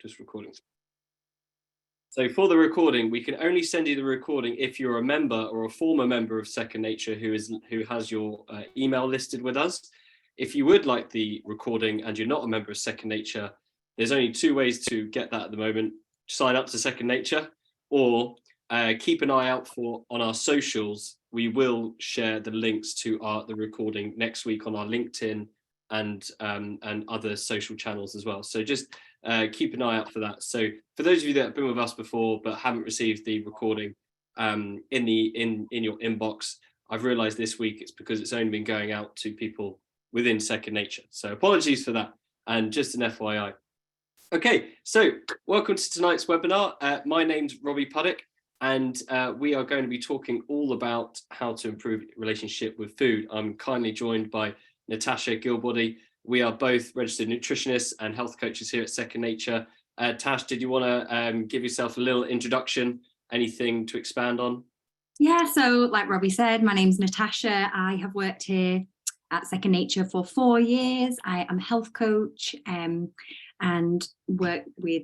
just recording. So for the recording, we can only send you the recording if you're a member or a former member of Second Nature who has your email listed with us. If you would like the recording and you're not a member of Second Nature, there's only two ways to get that at the moment. Sign up to Second Nature, or keep an eye out on our socials. We will share the links to the recording next week on our LinkedIn and other social channels as well. So just keep an eye out for that. So for those of you that have been with us before but haven't received the recording in your inbox, I've realized this week it's because it's only been going out to people within Second Nature. So apologies for that, and just an FYI. Okay, so welcome to tonight's webinar. My name's Robbie Puddick, and we are going to be talking all about how to improve relationship with food. I'm kindly joined by Natasha Gilbody. We are both registered nutritionists and health coaches here at Second Nature. Tash, did you want to give yourself a little introduction? Anything to expand on? Yeah, so like Robbie said, my name's Natasha. I have worked here at Second Nature for 4 years. I am a health coach and work with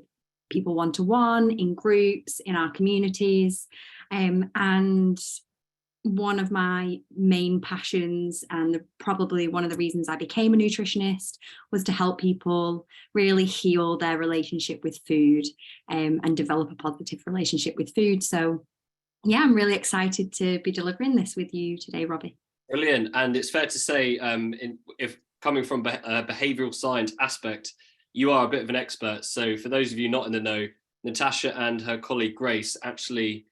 people one-to-one, in groups, in our communities. And one of my main passions, and probably one of the reasons I became a nutritionist, was to help people really heal their relationship with food and develop a positive relationship with food. So yeah, I'm really excited to be delivering this with you today, Robbie. Brilliant. And it's fair to say, if coming from a behavioural science aspect, you are a bit of an expert. So for those of you not in the know, Natasha and her colleague Grace actually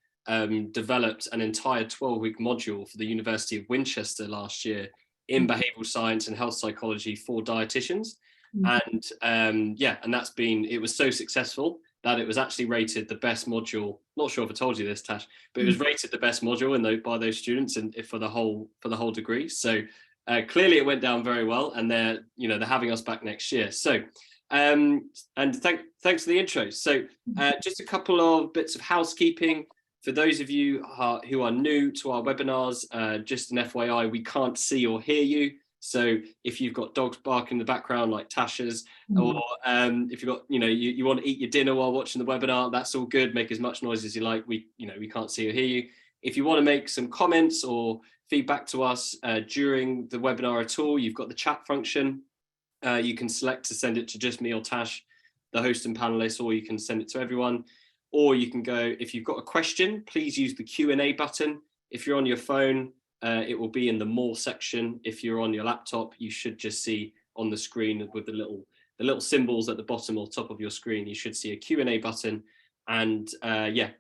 developed an entire 12-week module for the University of Winchester last year in behavioural science and health psychology for dietitians. And it was so successful that it was actually rated the best module. Not sure if I told you this, Tash, but it was rated the best module by those students and for the whole degree. So clearly it went down very well, and they're having us back next year. So and thanks for the intro. So just a couple of bits of housekeeping. For those of you who are new to our webinars, just an FYI, we can't see or hear you. So if you've got dogs barking in the background like Tasha's, or if you've got, you want to eat your dinner while watching the webinar, that's all good. Make as much noise as you like. We can't see or hear you. If you want to make some comments or feedback to us during the webinar at all, you've got the chat function. You can select to send it to just me or Tash, the host and panelists, or you can send it to everyone. Or you can go, if you've got a question, please use the Q&A button. If you're on your phone, it will be in the More section. If you're on your laptop, you should just see on the screen with the little symbols at the bottom or top of your screen, you should see a Q&A button. And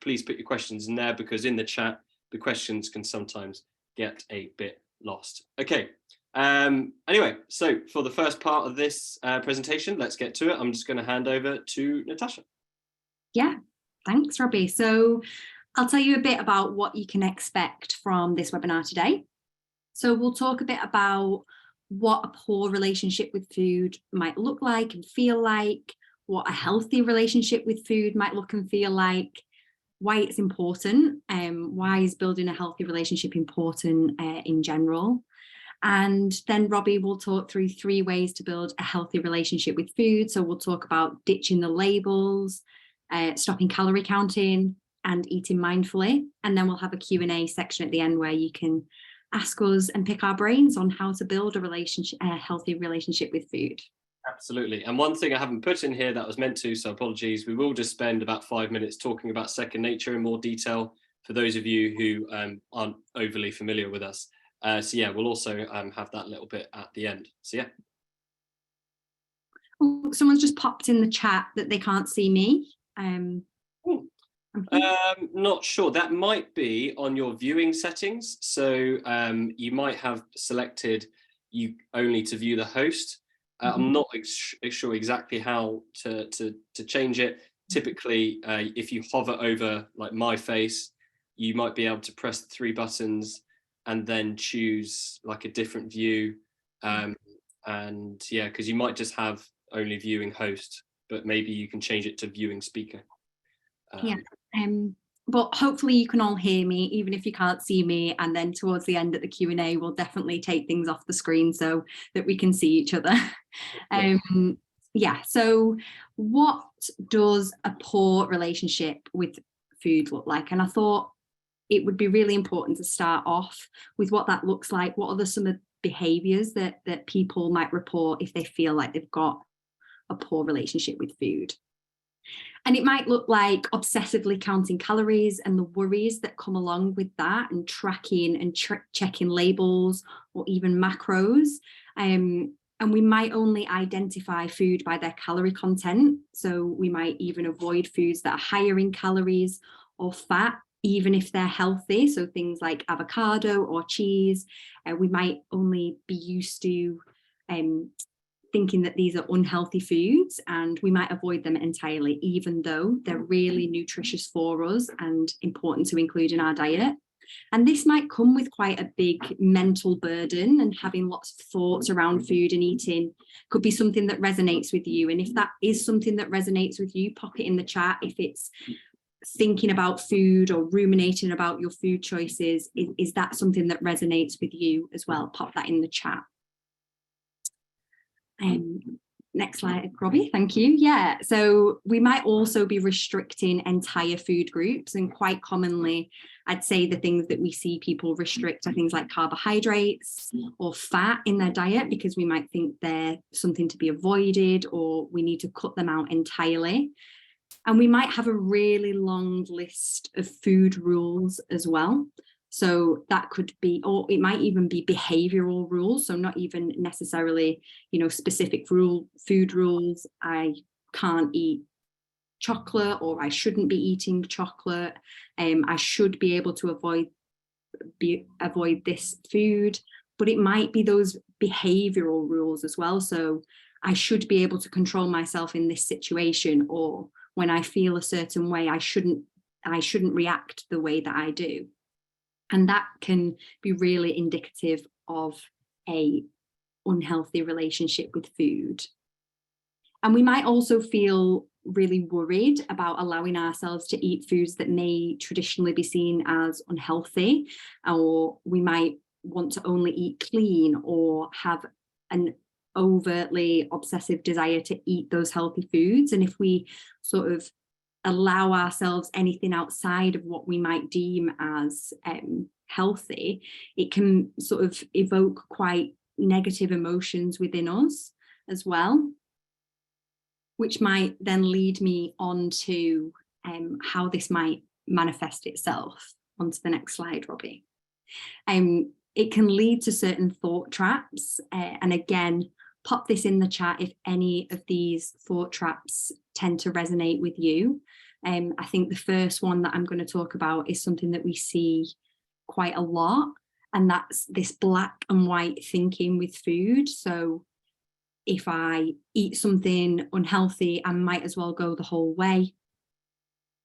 please put your questions in there, because in the chat, the questions can sometimes get a bit lost. Okay. Anyway, so for the first part of this presentation, let's get to it. I'm just going to hand over to Natasha. Yeah. Thanks, Robbie. So I'll tell you a bit about what you can expect from this webinar today. So we'll talk a bit about what a poor relationship with food might look like and feel like, what a healthy relationship with food might look and feel like, why it's important, why is building a healthy relationship important in general. And then Robbie will talk through 3 ways to build a healthy relationship with food. So we'll talk about ditching the labels, stopping calorie counting, and eating mindfully. And then we'll have a Q&A section at the end where you can ask us and pick our brains on how to build a healthy relationship with food. Absolutely. And one thing I haven't put in here that was meant to, so apologies, we will just spend about 5 minutes talking about Second Nature in more detail for those of you who aren't overly familiar with us. We'll also have that little bit at the end. So yeah. Oh, someone's just popped in the chat that they can't see me. Not sure. That might be on your viewing settings. So you might have selected you only to view the host. I'm not sure exactly how to change it. Typically, if you hover over like my face, you might be able to press the 3 buttons and then choose like a different view. Because you might just have only viewing host, but maybe you can change it to viewing speaker. But hopefully you can all hear me, even if you can't see me. And then towards the end at the Q&A, we'll definitely take things off the screen so that we can see each other. So what does a poor relationship with food look like? And I thought it would be really important to start off with what that looks like. What are some of the behaviours that people might report if they feel like they've got a poor relationship with food? And it might look like obsessively counting calories and the worries that come along with that, and tracking and checking labels or even macros. And we might only identify food by their calorie content. So we might even avoid foods that are higher in calories or fat, even if they're healthy. So things like avocado or cheese, we might only be used to thinking that these are unhealthy foods, and we might avoid them entirely, even though they're really nutritious for us and important to include in our diet. And this might come with quite a big mental burden, and having lots of thoughts around food and eating could be something that resonates with you. And if that is something that resonates with you, pop it in the chat. If it's thinking about food or ruminating about your food choices, is that something that resonates with you as well? Pop that in the chat. Next slide, Robbie, thank you. Yeah, so we might also be restricting entire food groups, and quite commonly I'd say the things that we see people restrict are things like carbohydrates or fat in their diet, because we might think they're something to be avoided or we need to cut them out entirely. And we might have a really long list of food rules as well. So that could be, or it might even be behavioral rules. So not even necessarily, specific food rules. I can't eat chocolate, or I shouldn't be eating chocolate. I should be able to avoid this food, but it might be those behavioral rules as well. So I should be able to control myself in this situation, or when I feel a certain way, I shouldn't react the way that I do. And that can be really indicative of a unhealthy relationship with food. And we might also feel really worried about allowing ourselves to eat foods that may traditionally be seen as unhealthy, or we might want to only eat clean or have an overtly obsessive desire to eat those healthy foods. And if we sort of allow ourselves anything outside of what we might deem as healthy, it can sort of evoke quite negative emotions within us as well, which might then lead me on to how this might manifest itself. Onto the next slide, Robbie. It can lead to certain thought traps, and again, pop this in the chat if any of these thought traps tend to resonate with you. I think the first one that I'm going to talk about is something that we see quite a lot, and that's this black and white thinking with food. So if I eat something unhealthy, I might as well go the whole way.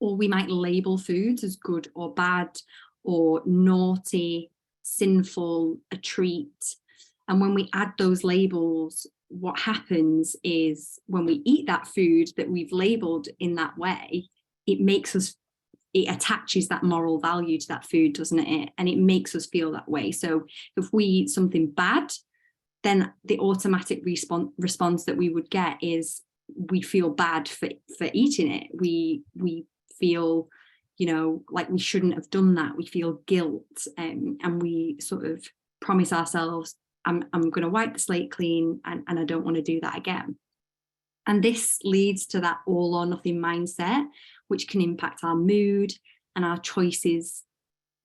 Or we might label foods as good or bad, or naughty, sinful, a treat. And when we add those labels, what happens is when we eat that food that we've labeled in that way, it attaches that moral value to that food, doesn't it? And it makes us feel that way. So if we eat something bad, then the automatic response that we would get is we feel bad for eating it. We feel, like we shouldn't have done that. We feel guilt, and we sort of promise ourselves, I'm going to wipe the slate clean, and I don't want to do that again. And this leads to that all or nothing mindset, which can impact our mood and our choices,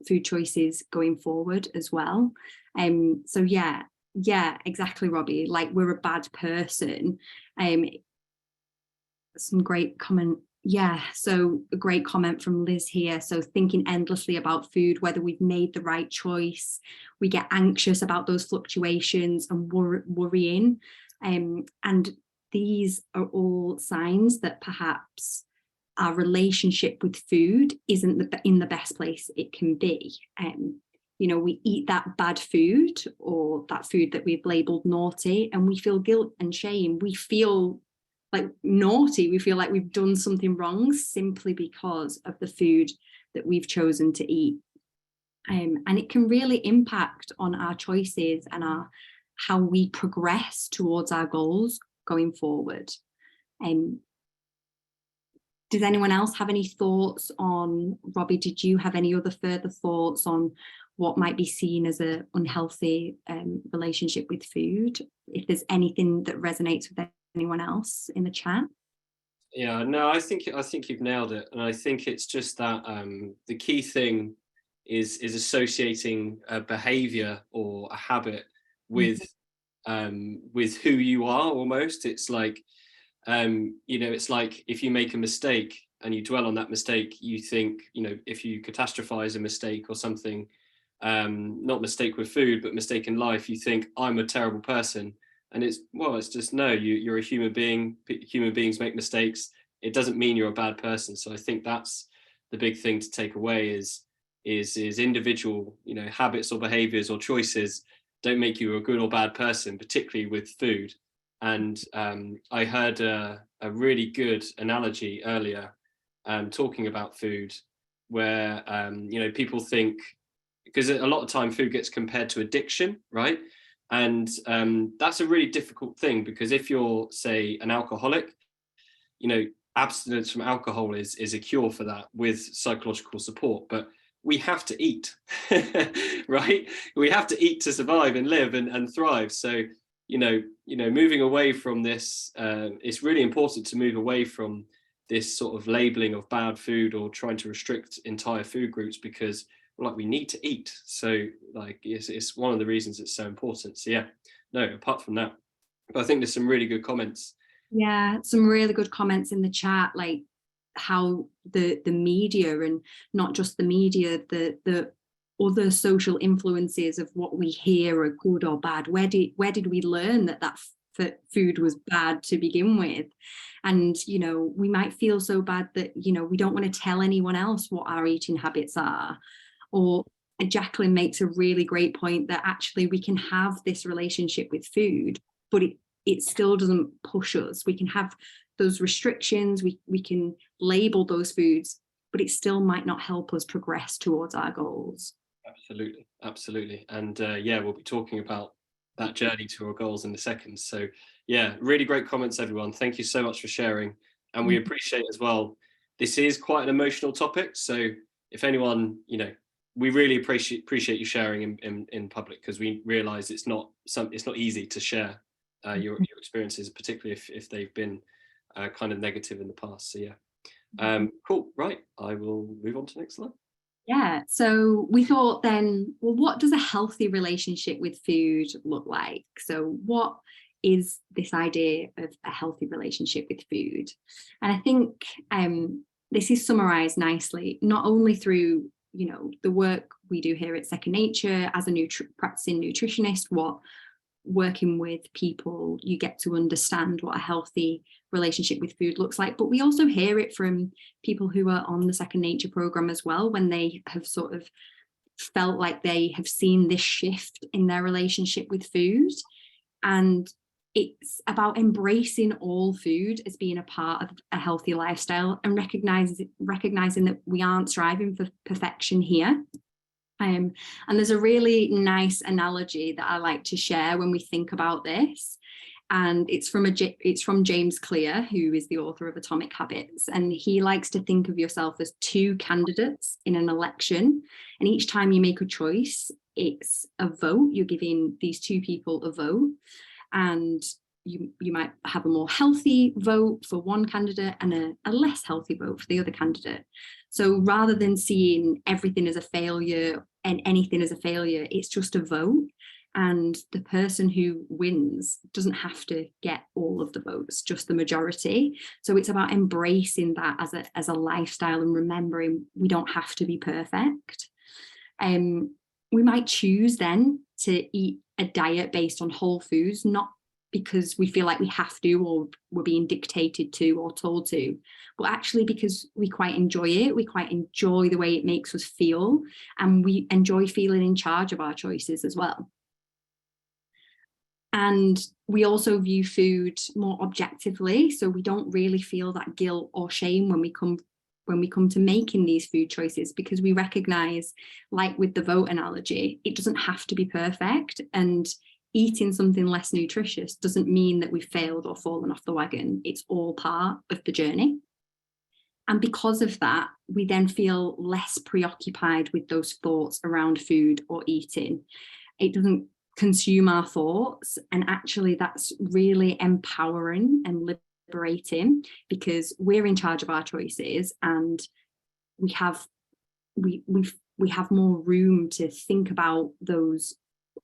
food choices going forward as well. So yeah, exactly, Robbie. Like, we're a bad person. Some great comment. Yeah, so a great comment from Liz here. So thinking endlessly about food, whether we've made the right choice, we get anxious about those fluctuations and worrying. And these are all signs that perhaps our relationship with food isn't in the best place it can be. We eat that bad food, or that food that we've labeled naughty, and we feel guilt and shame. We feel like naughty. We feel like we've done something wrong simply because of the food that we've chosen to eat. And it can really impact on our choices and how we progress towards our goals going forward. Does anyone else have any thoughts on, Robbie, did you have any other further thoughts on what might be seen as an unhealthy relationship with food? If there's anything that resonates with anyone else in the chat? Yeah, no, I think you've nailed it, and I think it's just that the key thing is associating a behavior or a habit with who you are. Almost, it's like it's like if you make a mistake and you dwell on that mistake, you think, if you catastrophize a mistake or something, not mistake with food, but mistake in life, you think, I'm a terrible person. And it's just, no, you're a human being. Human beings make mistakes. It doesn't mean you're a bad person. So I think that's the big thing to take away is individual, habits or behaviors or choices don't make you a good or bad person, particularly with food. And I heard a really good analogy earlier, talking about food, where people think, because a lot of time food gets compared to addiction, right? And that's a really difficult thing, because if you're, say, an alcoholic, abstinence from alcohol is a cure for that with psychological support. But we have to eat, right? We have to eat to survive and live and thrive. So, moving away from this, it's really important to move away from this sort of labeling of bad food or trying to restrict entire food groups, because we need to eat. So it's one of the reasons it's so important. So yeah, no, apart from that, but I think there's some really good comments. Yeah, some really good comments in the chat, like how the media, and not just the media, the other social influences of what we hear are good or bad. Where did we learn that food was bad to begin with? And we might feel so bad that we don't want to tell anyone else what our eating habits are. Or Jacqueline makes a really great point that actually we can have this relationship with food, but it still doesn't push us. We can have those restrictions, we can label those foods, but it still might not help us progress towards our goals. Absolutely. And we'll be talking about that journey to our goals in a second. So yeah, really great comments, everyone. Thank you so much for sharing. And we appreciate as well, this is quite an emotional topic. So if anyone, we really appreciate you sharing in public, because we realize it's not easy to share your experiences, particularly if they've been kind of negative in the past. So yeah, cool. Right, I will move on to the next slide. Yeah, so we thought then, well, what does a healthy relationship with food look like? So what is this idea of a healthy relationship with food? And I think this is summarized nicely, not only through the work we do here at Second Nature as a practicing nutritionist, what working with people, you get to understand what a healthy relationship with food looks like, but we also hear it from people who are on the Second Nature program as well, when they have sort of felt like they have seen this shift in their relationship with food. And it's about embracing all food as being a part of a healthy lifestyle, and recognizing that we aren't striving for perfection here. And there's a really nice analogy that I like to share when we think about this. And it's from James Clear, who is the author of Atomic Habits. And he likes to think of yourself as two candidates in an election. And each time you make a choice, it's a vote. You're giving these two people a vote. And you might have a more healthy vote for one candidate and a less healthy vote for the other candidate. So rather than seeing everything as a failure and anything as a failure, it's just a vote. And the person who wins doesn't have to get all of the votes, just the majority. So it's about embracing that as a lifestyle, and remembering we don't have to be perfect. We might choose then to eat a diet based on whole foods, not because we feel like we have to, or we're being dictated to or told to, but actually because we quite enjoy it. We quite enjoy the way it makes us feel, and we enjoy feeling in charge of our choices as well. And we also view food more objectively, so we don't really feel that guilt or shame when we come to making these food choices, because we recognize, like with the vote analogy, it doesn't have to be perfect, and eating something less nutritious doesn't mean that we've failed or fallen off the wagon. It's all part of the journey. And because of that, we then feel less preoccupied with those thoughts around food or eating. It doesn't consume our thoughts, and actually that's really empowering and liberating, because we're in charge of our choices, and we have more room to think about those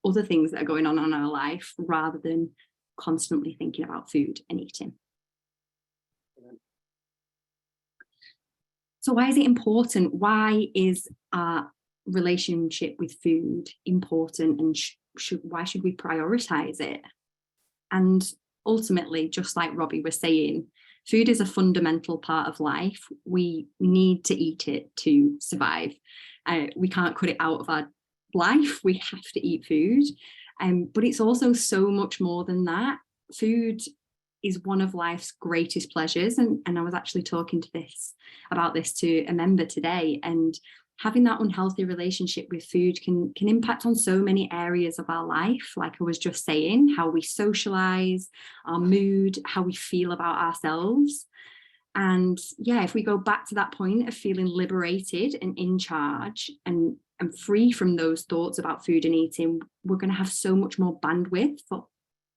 other things that are going on in our life, rather than constantly thinking about food and eating. So why is it important? Why is our relationship with food important, and why should we prioritize it? And ultimately, just like Robbie was saying, food is a fundamental part of life. We need to eat it to survive. We can't cut it out of our life. We have to eat food. But it's also so much more than that. Food is one of life's greatest pleasures. And I was actually talking about this to a member today, and having that unhealthy relationship with food can impact on so many areas of our life. Like I was just saying, how we socialize, our mood, how we feel about ourselves. And yeah, if we go back to that point of feeling liberated and in charge and free from those thoughts about food and eating, we're going to have so much more bandwidth for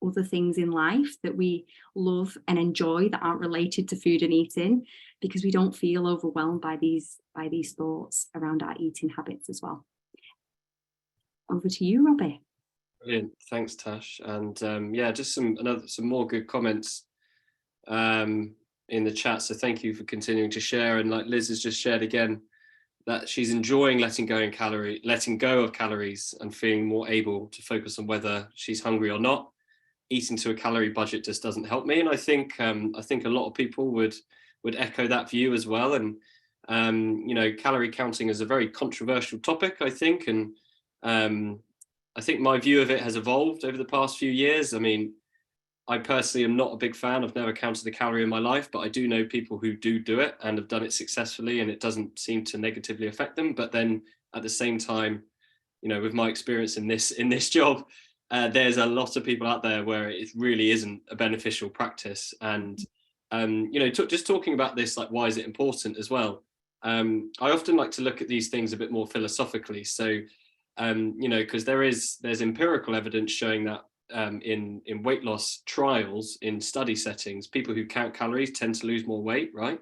other things in life that we love and enjoy that aren't related to food and eating, because we don't feel overwhelmed by these thoughts around our eating habits as well. Over to you, Robbie. Brilliant. Thanks, Tash. And yeah, just some more good comments in the chat. So thank you for continuing to share. And like Liz has just shared again, that she's enjoying letting go of calories and feeling more able to focus on whether she's hungry or not. Eating to a calorie budget just doesn't help me. And I think a lot of people would echo that view as well. And you know, calorie counting is a very controversial topic, I think. And I think my view of it has evolved over the past few years. I mean, I personally am not a big fan. I've never counted a calorie in my life, but I do know people who do it and have done it successfully, and it doesn't seem to negatively affect them. But then at the same time, you know, with my experience in this job, there's a lot of people out there where it really isn't a beneficial practice. And you know, just talking about this, like, why is it important as well? I often like to look at these things a bit more philosophically. So you know, because there's empirical evidence showing that in weight loss trials, in study settings, people who count calories tend to lose more weight, right?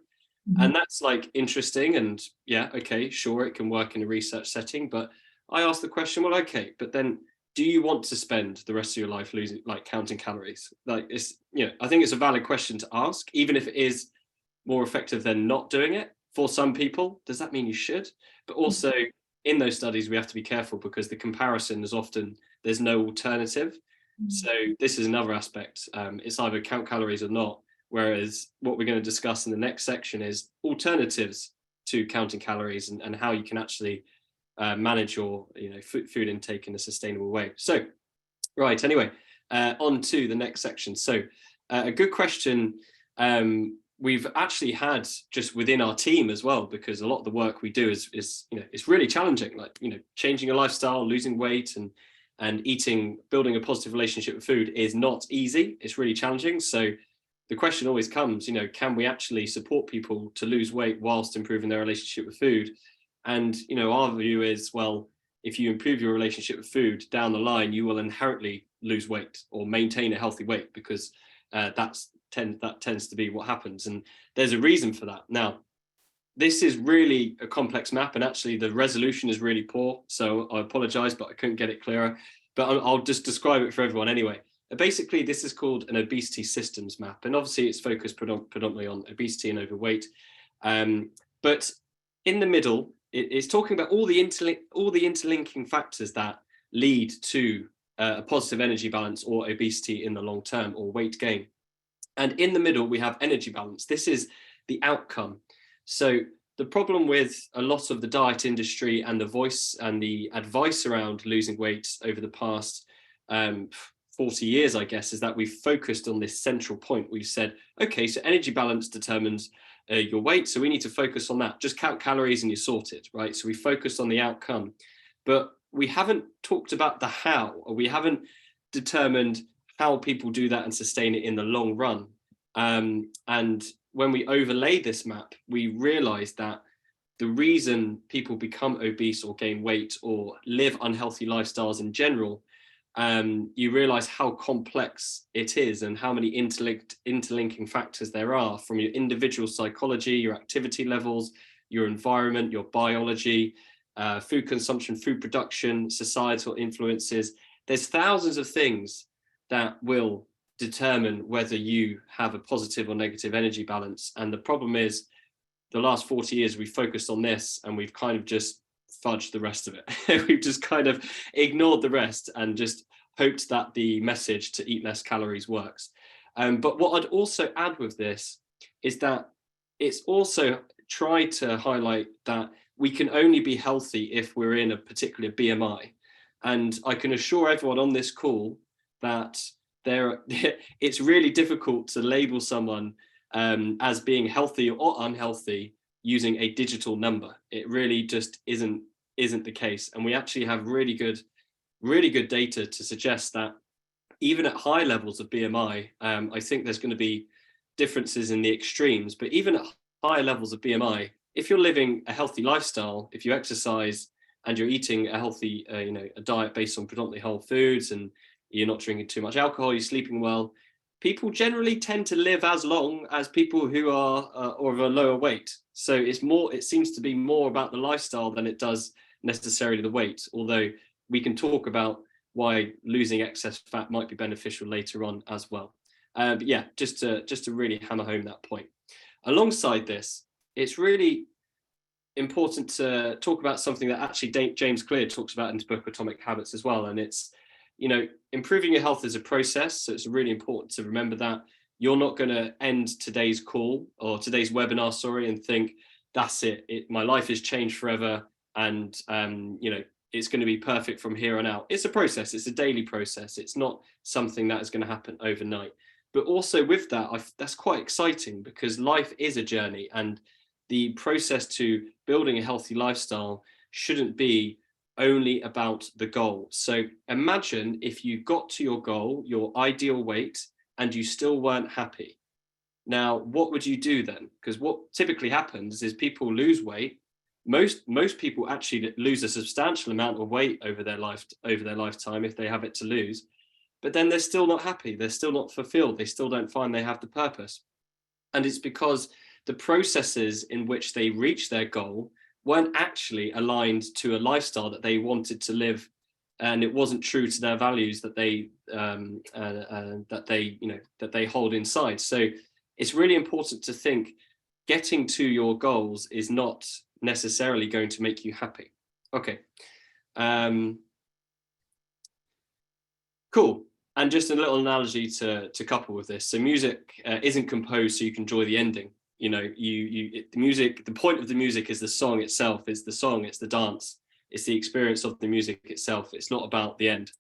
Mm-hmm. And that's like interesting, and yeah, okay, sure, it can work in a research setting. But I ask the question, well, okay, but then do you want to spend the rest of your life counting calories? Like, it's, you know, I think it's a valid question to ask, even if it is more effective than not doing it. For some people, does that mean you should? But also in those studies, we have to be careful, because the comparison is often, there's no alternative. So this is another aspect. It's either count calories or not. Whereas what we're going to discuss in the next section is alternatives to counting calories, and how you can actually manage your, you know, food intake in a sustainable way. So, right, anyway, on to the next section. So a good question we've actually had just within our team as well, because a lot of the work we do is you know, it's really challenging, like, you know, changing a lifestyle, losing weight, and eating, building a positive relationship with food is not easy. It's really challenging. So the question always comes, you know, can we actually support people to lose weight whilst improving their relationship with food? And, you know, our view is, well, if you improve your relationship with food down the line, you will inherently lose weight or maintain a healthy weight, because that tends to be what happens. And there's a reason for that. Now, this is really a complex map, and actually the resolution is really poor. So I apologize, but I couldn't get it clearer. But I'll just describe it for everyone anyway. Basically, this is called an obesity systems map. And obviously it's focused predominantly on obesity and overweight. But in the middle, it's talking about all the interlinking factors that lead to a positive energy balance or obesity in the long term, or weight gain. And in the middle, we have energy balance. This is the outcome. So the problem with a lot of the diet industry and the voice and the advice around losing weight over the past 40 years, I guess, is that we've focused on this central point. We've said, okay, so energy balance determines your weight, so we need to focus on that. Just count calories and you're sorted, right? So we focused on the outcome, but we haven't talked about the how, or we haven't determined how people do that and sustain it in the long run. And when we overlay this map, we realize that the reason people become obese or gain weight or live unhealthy lifestyles in general, you realize how complex it is and how many interlinking factors there are, from your individual psychology, your activity levels, your environment, your biology, food consumption, food production, societal influences. There's thousands of things that will determine whether you have a positive or negative energy balance. And the problem is, the last 40 years we've focused on this and we've kind of just fudged the rest of it. We've just kind of ignored the rest and just hoped that the message to eat less calories works. But what I'd also add with this is that it's also tried to highlight that we can only be healthy if we're in a particular BMI. And I can assure everyone on this call that it's really difficult to label someone as being healthy or unhealthy using a digital number. It really just isn't the case. And we actually have really good data to suggest that even at high levels of BMI, I think there's going to be differences in the extremes, but even at higher levels of BMI, if you're living a healthy lifestyle, if you exercise and you're eating a healthy, a diet based on predominantly whole foods, and you're not drinking too much alcohol, you're sleeping well, people generally tend to live as long as people who are or of a lower weight. So it seems to be more about the lifestyle than it does necessarily the weight, although we can talk about why losing excess fat might be beneficial later on as well. But yeah, just to really hammer home that point. Alongside this, it's really important to talk about something that actually James Clear talks about in his book Atomic Habits as well, and it's improving your health is a process. So it's really important to remember that you're not going to end today's call or today's webinar, and think that's it. My life has changed forever, and it's going to be perfect from here on out. It's a process. It's a daily process. It's not something that is going to happen overnight. But also with that, that's quite exciting, because life is a journey, and the process to building a healthy lifestyle shouldn't be only about the goal. So imagine if you got to your goal, your ideal weight, and you still weren't happy. Now, what would you do then? Because what typically happens is people lose weight. Most people actually lose a substantial amount of weight over their lifetime if they have it to lose, but then they're still not happy. They're still not fulfilled. They still don't find they have the purpose. And it's because the processes in which they reach their goal weren't actually aligned to a lifestyle that they wanted to live, and it wasn't true to their values that they hold inside. So it's really important to think getting to your goals is not necessarily going to make you happy. Okay. Cool. And just a little analogy to couple with this. So music isn't composed so you can enjoy the ending. The music, the point of the music is the song itself. It's the song, it's the dance, it's the experience of the music itself. It's not about the end.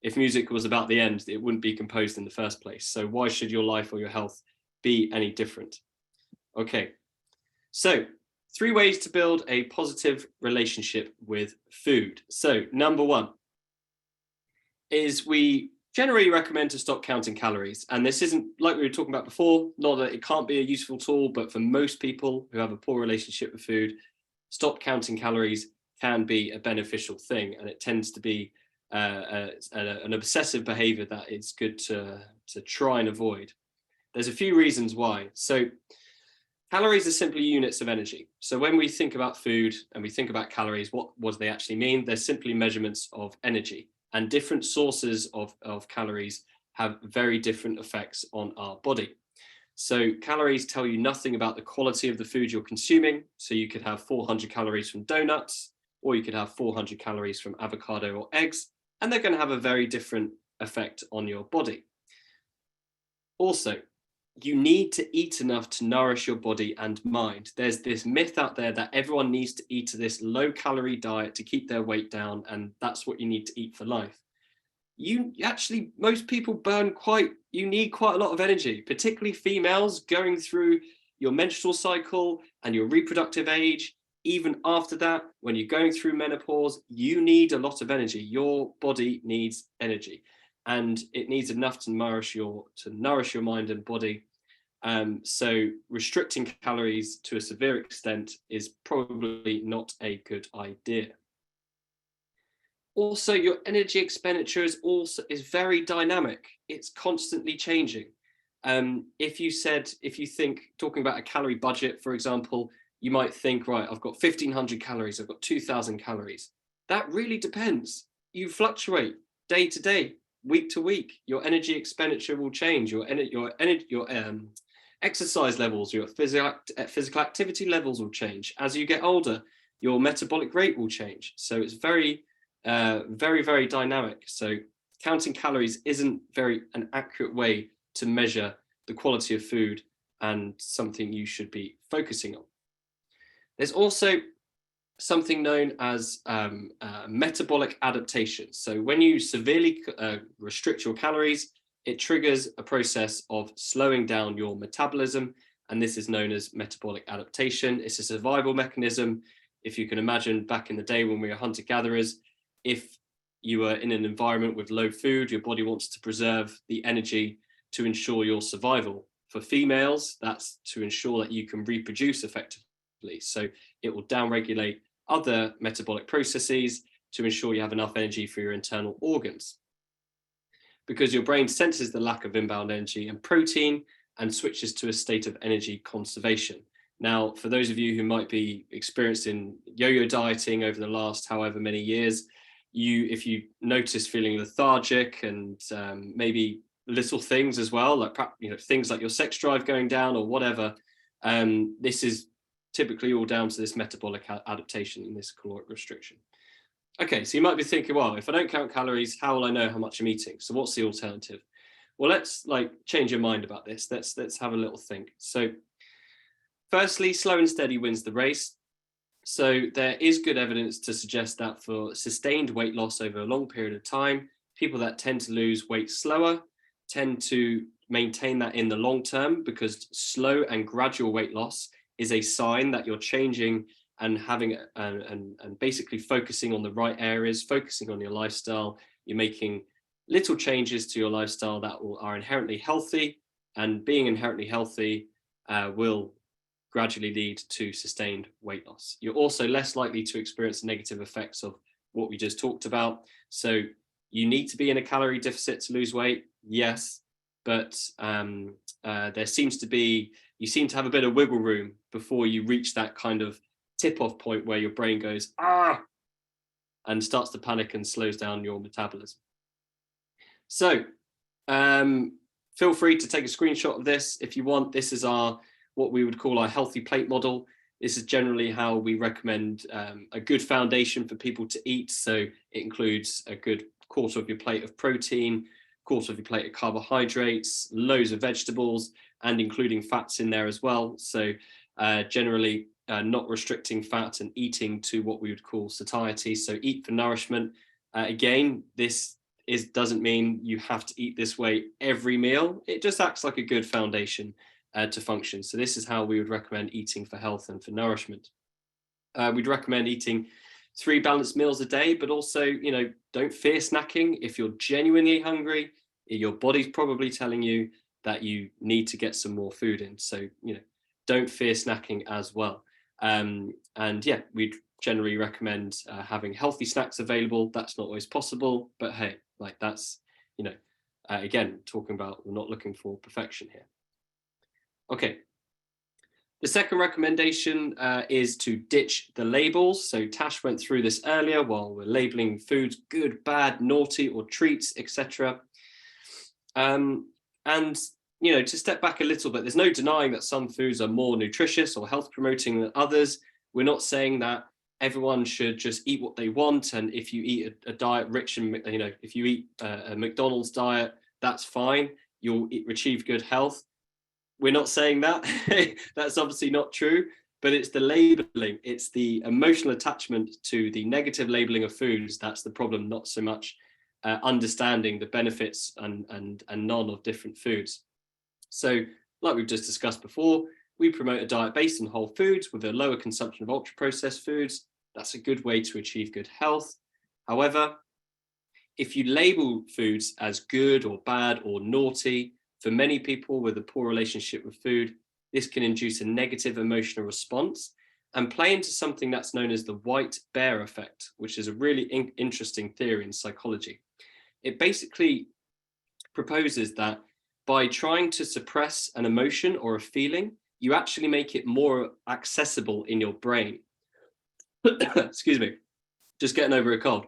If music was about the end, it wouldn't be composed in the first place. So why should your life or your health be any different? Okay, so 3 ways to build a positive relationship with food. So number 1 is we generally recommend to stop counting calories. And this isn't, like we were talking about before, not that it can't be a useful tool, but for most people who have a poor relationship with food, stop counting calories can be a beneficial thing. And it tends to be an obsessive behavior that it's good to try and avoid. There's a few reasons why. So calories are simply units of energy. So when we think about food and we think about calories, what do they actually mean? They're simply measurements of energy. And different sources of calories have very different effects on our body. So calories tell you nothing about the quality of the food you're consuming. So you could have 400 calories from donuts, or you could have 400 calories from avocado or eggs, and they're going to have a very different effect on your body. Also, you need to eat enough to nourish your body and mind. There's this myth out there that everyone needs to eat this low-calorie diet to keep their weight down, and that's what you need to eat for life. Most people you need quite a lot of energy, particularly females going through your menstrual cycle and your reproductive age. Even after that, when you're going through menopause, you need a lot of energy. Your body needs energy, and it needs enough to nourish your mind and body. So restricting calories to a severe extent is probably not a good idea. Also, your energy expenditure is very dynamic. It's constantly changing. If you think, talking about a calorie budget, for example, you might think, right, I've got 1,500 calories, I've got 2,000 calories. That really depends. You fluctuate day to day, week to week. Your energy expenditure will change. Your exercise levels, your physical activity levels will change. As you get older, your metabolic rate will change. So it's very, very dynamic. So counting calories isn't an accurate way to measure the quality of food, and something you should be focusing on. There's also something known as metabolic adaptation. So when you severely restrict your calories, it triggers a process of slowing down your metabolism, and this is known as metabolic adaptation. It's a survival mechanism. If you can imagine back in the day when we were hunter-gatherers, if you were in an environment with low food, your body wants to preserve the energy to ensure your survival. For females, that's to ensure that you can reproduce effectively. So it will downregulate other metabolic processes to ensure you have enough energy for your internal organs. Because your brain senses the lack of inbound energy and protein and switches to a state of energy conservation. Now, for those of you who might be experienced in yo-yo dieting over the last however many years, if you notice feeling lethargic and maybe little things as well, like things like your sex drive going down or whatever, this is typically all down to this metabolic adaptation and this caloric restriction. Okay, so you might be thinking, well, if I don't count calories, how will I know how much I'm eating? So what's the alternative? Well, let's change your mind about this. Let's have a little think. So firstly, slow and steady wins the race. So there is good evidence to suggest that for sustained weight loss over a long period of time, people that tend to lose weight slower tend to maintain that in the long term, because slow and gradual weight loss is a sign that you're changing and having and basically focusing on the right areas, focusing on your lifestyle. You're making little changes to your lifestyle that are inherently healthy, and being inherently healthy will gradually lead to sustained weight loss. You're also less likely to experience negative effects of what we just talked about. So you need to be in a calorie deficit to lose weight, yes, but you seem to have a bit of wiggle room before you reach that kind of tip-off point where your brain goes, and starts to panic and slows down your metabolism. So feel free to take a screenshot of this if you want. This is what we would call our healthy plate model. This is generally how we recommend a good foundation for people to eat. So it includes a good quarter of your plate of protein, quarter of your plate of carbohydrates, loads of vegetables, and including fats in there as well. So generally not restricting fat and eating to what we would call satiety. So eat for nourishment. Again, this doesn't mean you have to eat this way every meal. It just acts like a good foundation to function. So this is how we would recommend eating for health and for nourishment. We'd recommend eating 3 balanced meals a day, but also, don't fear snacking. If you're genuinely hungry, your body's probably telling you that you need to get some more food in. So, don't fear snacking as well. And yeah, we'd generally recommend having healthy snacks available. That's not always possible, but hey, that's, again, talking about, we're not looking for perfection here. Okay. The second recommendation is to ditch the labels. So Tash went through this earlier while we're labeling foods good, bad, naughty, or treats, etc. And to step back a little bit, there's no denying that some foods are more nutritious or health promoting than others. We're not saying that everyone should just eat what they want, and if you eat a diet rich in, if you eat a McDonald's diet, that's fine. You'll achieve good health. We're not saying that. That's obviously not true, but it's the labeling. It's the emotional attachment to the negative labeling of foods. That's the problem, not so much understanding the benefits and none of different foods. So like we've just discussed before, we promote a diet based on whole foods with a lower consumption of ultra processed foods. That's a good way to achieve good health. However, if you label foods as good or bad or naughty, For many people with a poor relationship with food, this can induce a negative emotional response and play into something that's known as the white bear effect, which is a really interesting theory in psychology. It basically proposes that by trying to suppress an emotion or a feeling, you actually make it more accessible in your brain. Excuse me, just getting over a cold,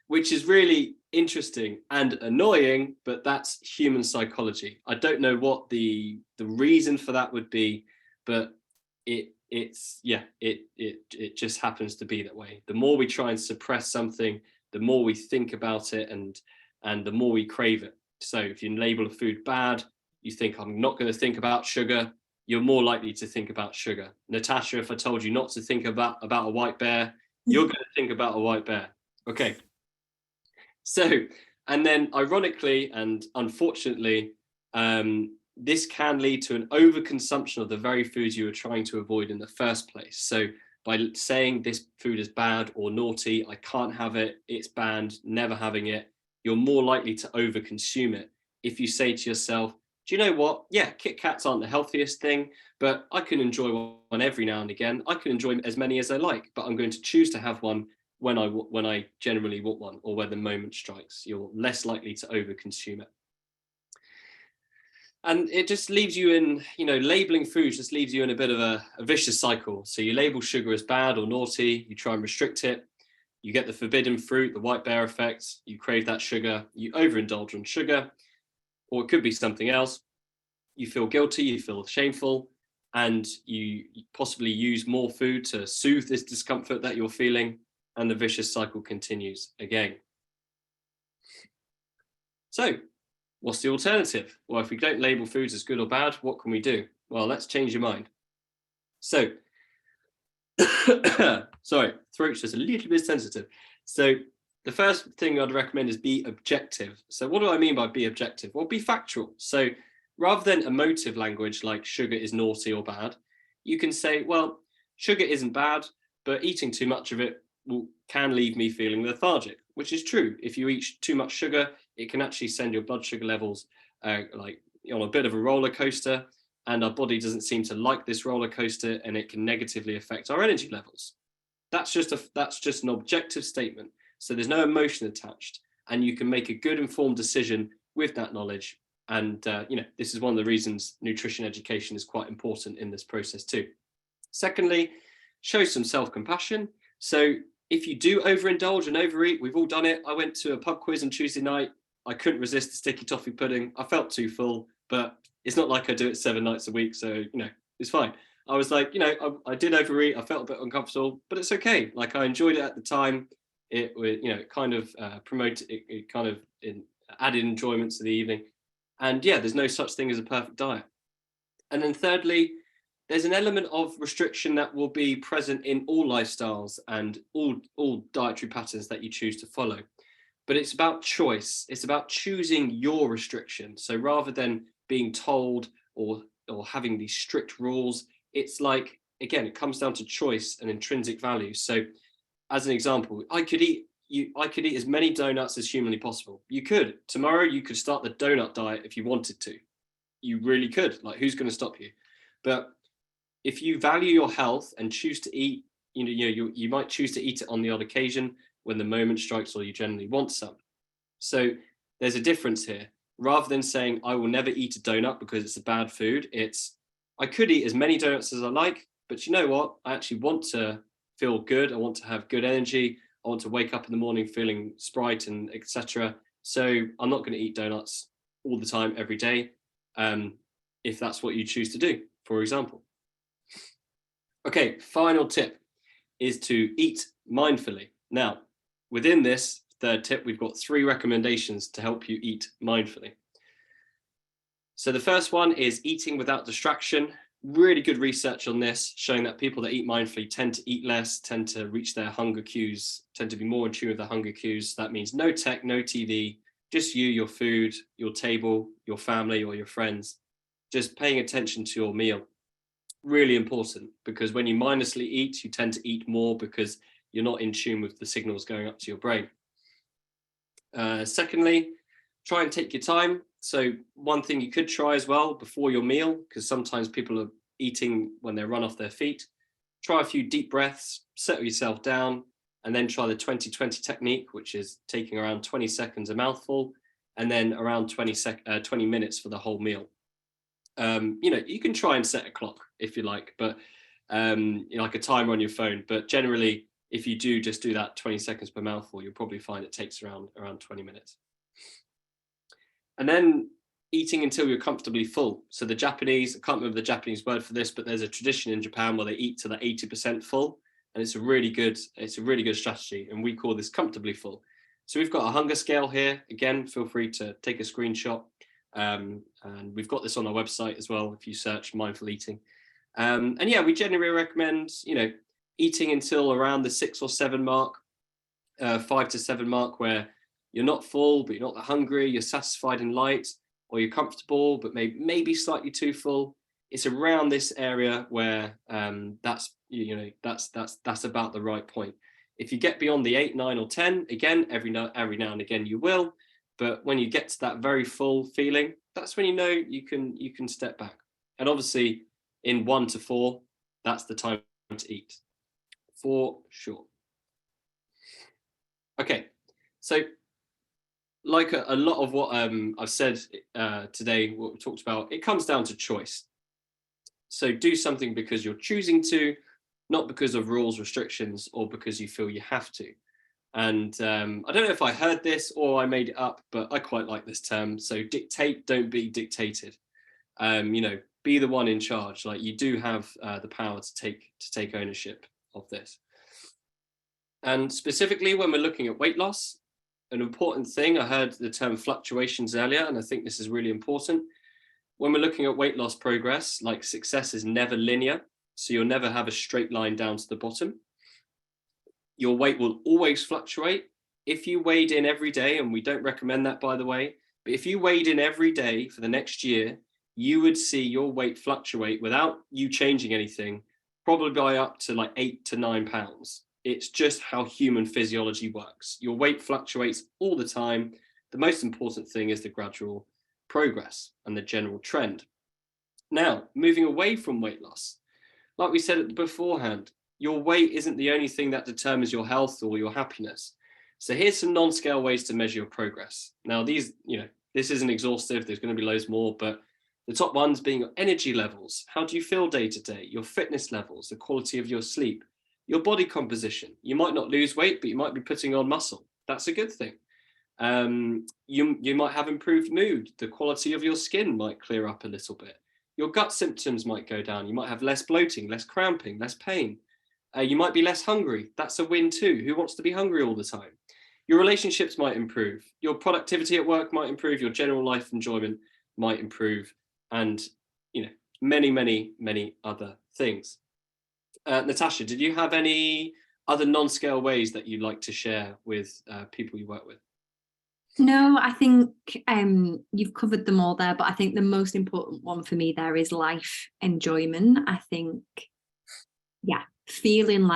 which is really interesting and annoying, but that's human psychology. I don't know what the reason for that would be, but it just happens to be that way. The more we try and suppress something, the more we think about it, and the more we crave it. So if you label a food bad, you think, I'm not going to think about sugar, you're more likely to think about sugar. Natasha, if I told you not to think about a white bear, you're going to think about a white bear. Okay. So, and then ironically and unfortunately, this can lead to an overconsumption of the very foods you were trying to avoid in the first place. So by saying this food is bad or naughty, I can't have it, it's banned, never having it, you're more likely to overconsume it. If you say to yourself, do you know what? Yeah, Kit Kats aren't the healthiest thing, but I can enjoy one every now and again. I can enjoy as many as I like, but I'm going to choose to have one when I generally want one, or when the moment strikes. You're less likely to overconsume it. And it just leaves you in, labeling foods just leaves you in a bit of a vicious cycle. So you label sugar as bad or naughty, you try and restrict it, you get the forbidden fruit, the white bear effect, you crave that sugar, you overindulge on sugar, or it could be something else. You feel guilty, you feel shameful, and you possibly use more food to soothe this discomfort that you're feeling, and the vicious cycle continues again. So, what's the alternative? Well, if we don't label foods as good or bad, what can we do? Well, let's change your mind. So, sorry, throat's just a little bit sensitive. So, the first thing I'd recommend is be objective. So what do I mean by be objective? Well, be factual. So rather than emotive language like sugar is naughty or bad, you can say, well, sugar isn't bad, but eating too much of it can leave me feeling lethargic, which is true. If you eat too much sugar, it can actually send your blood sugar levels like on a bit of a roller coaster, and our body doesn't seem to like this roller coaster, and it can negatively affect our energy levels. That's just an objective statement. So there's no emotion attached, and you can make a good informed decision with that knowledge. And this is one of the reasons nutrition education is quite important in this process too. Secondly, show some self-compassion. So if you do overindulge and overeat, we've all done it. I went to a pub quiz on Tuesday night. I couldn't resist the sticky toffee pudding. I felt too full, but it's not like I do it 7 nights a week. So, it's fine. I was like, I did overeat. I felt a bit uncomfortable, but it's okay. Like, I enjoyed it at the time. It kind of promoted, it kind of added enjoyment to the evening. And yeah, there's no such thing as a perfect diet. And then thirdly, there's an element of restriction that will be present in all lifestyles and all dietary patterns that you choose to follow. But it's about choice. It's about choosing your restriction. So rather than being told or having these strict rules, it's like, again, it comes down to choice and intrinsic value. So as an example, I could eat as many donuts as humanly possible. You could. Tomorrow you could start the donut diet if you wanted to. You really could. Like, who's going to stop you? But if you value your health and choose to eat, you might choose to eat it on the odd occasion when the moment strikes or you generally want some. So there's a difference here. Rather than saying I will never eat a donut because it's a bad food, it's I could eat as many donuts as I like, but you know what? I actually want to feel good. I want to have good energy. I want to wake up in the morning feeling sprite and etc. So I'm not going to eat donuts all the time every day, if that's what you choose to do, for example. Okay, final tip is to eat mindfully. Now, within this third tip, we've got 3 recommendations to help you eat mindfully. So the first one is eating without distraction. Really good research on this, showing that people that eat mindfully tend to eat less, tend to reach their hunger cues, tend to be more in tune with their hunger cues. That means no tech, no TV, just you, your food, your table, your family or your friends, just paying attention to your meal. Really important, because when you mindlessly eat, you tend to eat more because you're not in tune with the signals going up to your brain. Secondly, try and take your time. So one thing you could try as well before your meal, because sometimes people are eating when they run off their feet, try a few deep breaths, settle yourself down, and then try the 20-20 technique, which is taking around 20 seconds a mouthful, and then around 20 minutes for the whole meal. You can try and set a clock if you like, but like a timer on your phone. But generally, if you just do that 20 seconds per mouthful, you'll probably find it takes around 20 minutes. And then eating until you're comfortably full. So the Japanese, I can't remember the Japanese word for this, but there's a tradition in Japan where they eat to the 80% full, and it's a really good strategy, and we call this comfortably full. So we've got a hunger scale here. Again, feel free to take a screenshot. And we've got this on our website as well if you search mindful eating. And yeah, we generally recommend, eating until around the 6 or 7 mark, 5 to 7 mark, where you're not full, but you're not that hungry, you're satisfied and light, or you're comfortable, but maybe slightly too full. It's around this area where that's about the right point. If you get beyond the 8, 9, or 10, again, every now and again you will, but when you get to that very full feeling, that's when you can step back. And obviously, in 1 to 4, that's the time to eat, for sure. Okay, so like a lot of what I've said today, what we talked about, it comes down to choice. So do something because you're choosing to, not because of rules, restrictions, or because you feel you have to. And I don't know if I heard this or I made it up, but I quite like this term. So dictate, don't be dictated. Be the one in charge. Like, you do have the power to take ownership of this. And specifically when we're looking at weight loss, an important thing, I heard the term fluctuations earlier, and I think this is really important. When we're looking at weight loss progress, like, success is never linear. So you'll never have a straight line down to the bottom. Your weight will always fluctuate. If you weighed in every day, and we don't recommend that, by the way, but if you weighed in every day for the next year, you would see your weight fluctuate without you changing anything, probably by up to like 8 to 9 pounds. It's just how human physiology works. Your weight fluctuates all the time. The most important thing is the gradual progress and the general trend. Now, moving away from weight loss, like we said beforehand, your weight isn't the only thing that determines your health or your happiness. So here's some non-scale ways to measure your progress. Now, these, this isn't exhaustive. There's going to be loads more, but the top ones being your energy levels. How do you feel day to day? Your fitness levels, the quality of your sleep, your body composition. You might not lose weight, but you might be putting on muscle. That's a good thing. You might have improved mood. The quality of your skin might clear up a little bit. Your gut symptoms might go down. You might have less bloating, less cramping, less pain. You might be less hungry. That's a win too. Who wants to be hungry all the time? Your relationships might improve. Your productivity at work might improve. Your general life enjoyment might improve. And, many, many, many other things. Natasha, did you have any other non-scale ways that you'd like to share with people you work with? No, I think you've covered them all there, but I think the most important one for me there is life enjoyment. I think, feeling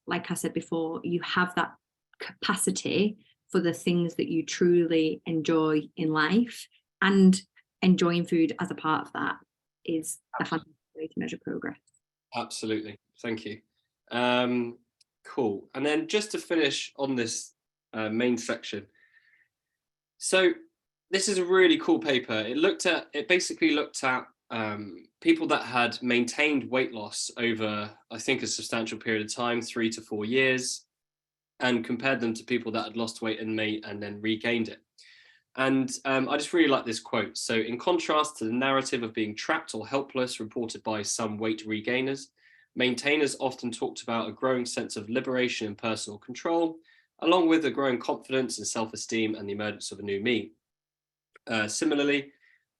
like I said before, you have that capacity for the things that you truly enjoy in life, and enjoying food as a part of that is a fantastic way to measure progress. Absolutely. Thank you. Cool. And then just to finish on this main section. So this is a really cool paper. It basically looked at people that had maintained weight loss over, I think, a substantial period of time, 3 to 4 years, and compared them to people that had lost weight and then regained it. And I just really like this quote. So, in contrast to the narrative of being trapped or helpless reported by some weight regainers, maintainers often talked about a growing sense of liberation and personal control, along with a growing confidence and self-esteem and the emergence of a new me. Similarly,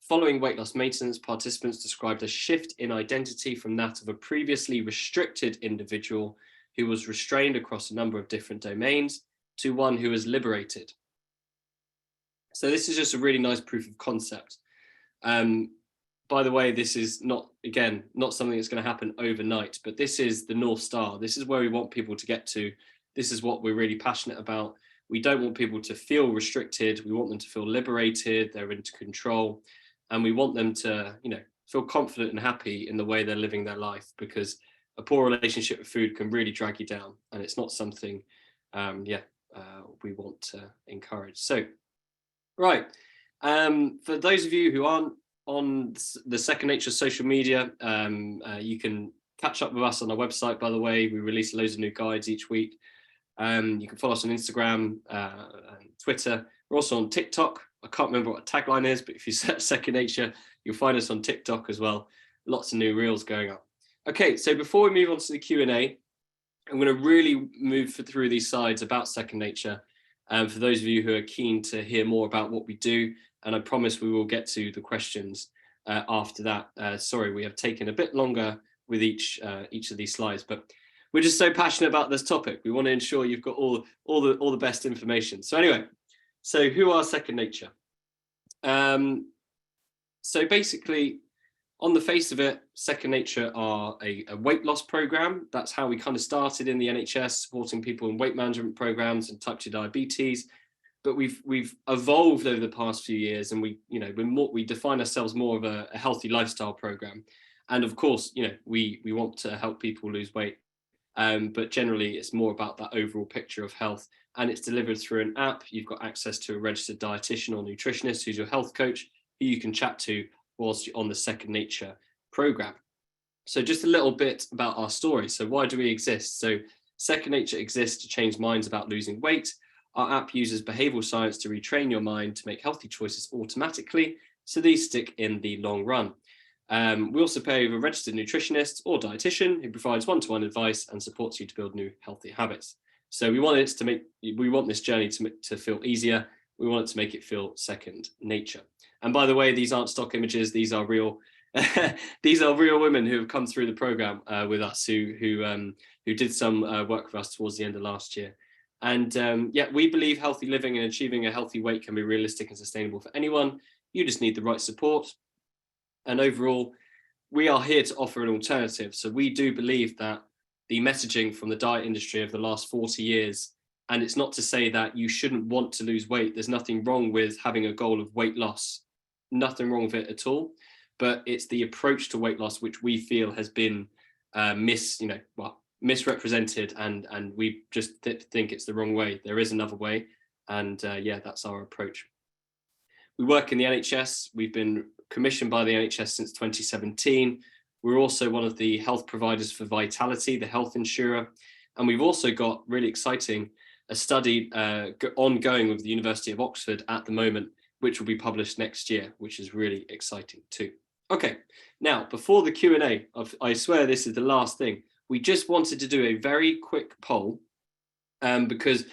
following weight loss maintenance, participants described a shift in identity from that of a previously restricted individual who was restrained across a number of different domains to one who was liberated. So this is just a really nice proof of concept. By the way, this is not something that's going to happen overnight, but this is the North Star. This is where we want people to get to. This is what we're really passionate about. We don't want people to feel restricted. We want them to feel liberated, they're into control, and we want them to, feel confident and happy in the way they're living their life, because a poor relationship with food can really drag you down, and it's not something, we want to encourage. So, right, for those of you who aren't on the Second Nature social media, you can catch up with us on our website, by the way. We release loads of new guides each week. You can follow us on Instagram and Twitter. We're also on TikTok. I can't remember what a tagline is, but if you search Second Nature, you'll find us on TikTok as well. Lots of new reels going up. Okay, so before we move on to the Q&A, I'm going to really move through these slides about Second Nature. For those of you who are keen to hear more about what we do, and I promise we will get to the questions after that. Sorry, we have taken a bit longer with each of these slides, but we're just so passionate about this topic. We want to ensure you've got all the best information. So anyway, so who are Second Nature? So basically, on the face of it, Second Nature are a weight loss program. That's how we kind of started in the NHS, supporting people in weight management programs and type 2 diabetes. But we've evolved over the past few years, and we define ourselves more of a healthy lifestyle program. And of course, we want to help people lose weight. But generally, it's more about that overall picture of health, and it's delivered through an app. You've got access to a registered dietitian or nutritionist who's your health coach, who you can chat to whilst you're on the Second Nature program. So just a little bit about our story. So why do we exist? So Second Nature exists to change minds about losing weight. Our app uses behavioral science to retrain your mind to make healthy choices automatically, so these stick in the long run. We also pay with a registered nutritionist or dietitian who provides one-to-one advice and supports you to build new healthy habits. So we want this journey to feel easier. We want it to make it feel second nature. And by the way, these aren't stock images. These are real. These are real women who have come through the program with us, who did some work with us towards the end of last year. And we believe healthy living and achieving a healthy weight can be realistic and sustainable for anyone. You just need the right support. And overall, we are here to offer an alternative. So we do believe that the messaging from the diet industry of the last 40 years, and it's not to say that you shouldn't want to lose weight. There's nothing wrong with having a goal of weight loss, nothing wrong with it at all. But it's the approach to weight loss which we feel has been misrepresented, and we just think it's the wrong way. There is another way, and that's our approach. We work in the NHS. We've been commissioned by the NHS since 2017. We're also one of the health providers for Vitality, the health insurer. And we've also got, really exciting, a study ongoing with the University of Oxford at the moment, which will be published next year, which is really exciting too. Okay, now before the Q&A, I swear this is the last thing. We just wanted to do a very quick poll because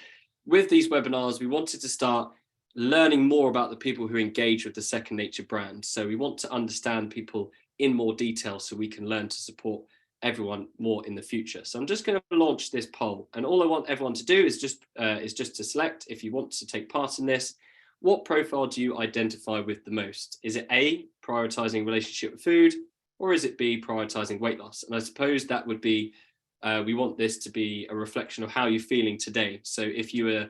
with these webinars, we wanted to start learning more about the people who engage with the Second Nature brand. So we want to understand people in more detail so we can learn to support everyone more in the future. So I'm just going to launch this poll, and all I want everyone to do is just to select, if you want to take part in this, what profile do you identify with the most? Is it A, prioritizing relationship with food, or is it B, prioritizing weight loss? And I suppose that would be, we want this to be a reflection of how you're feeling today. So if you were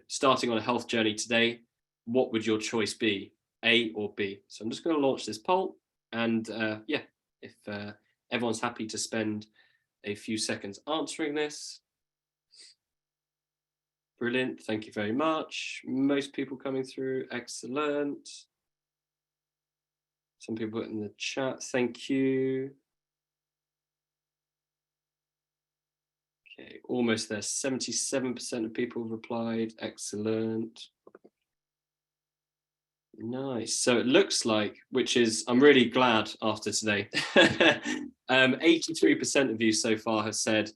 starting on a health journey today, what would your choice be, A or B? So I'm just going to launch this poll, and if everyone's happy to spend a few seconds answering this. Brilliant, thank you very much. Most people coming through, excellent. Some people in the chat, thank you. Okay, almost there, 77% of people have replied, excellent. Nice, so it looks like, which is, I'm really glad after today, 83% of you so far have said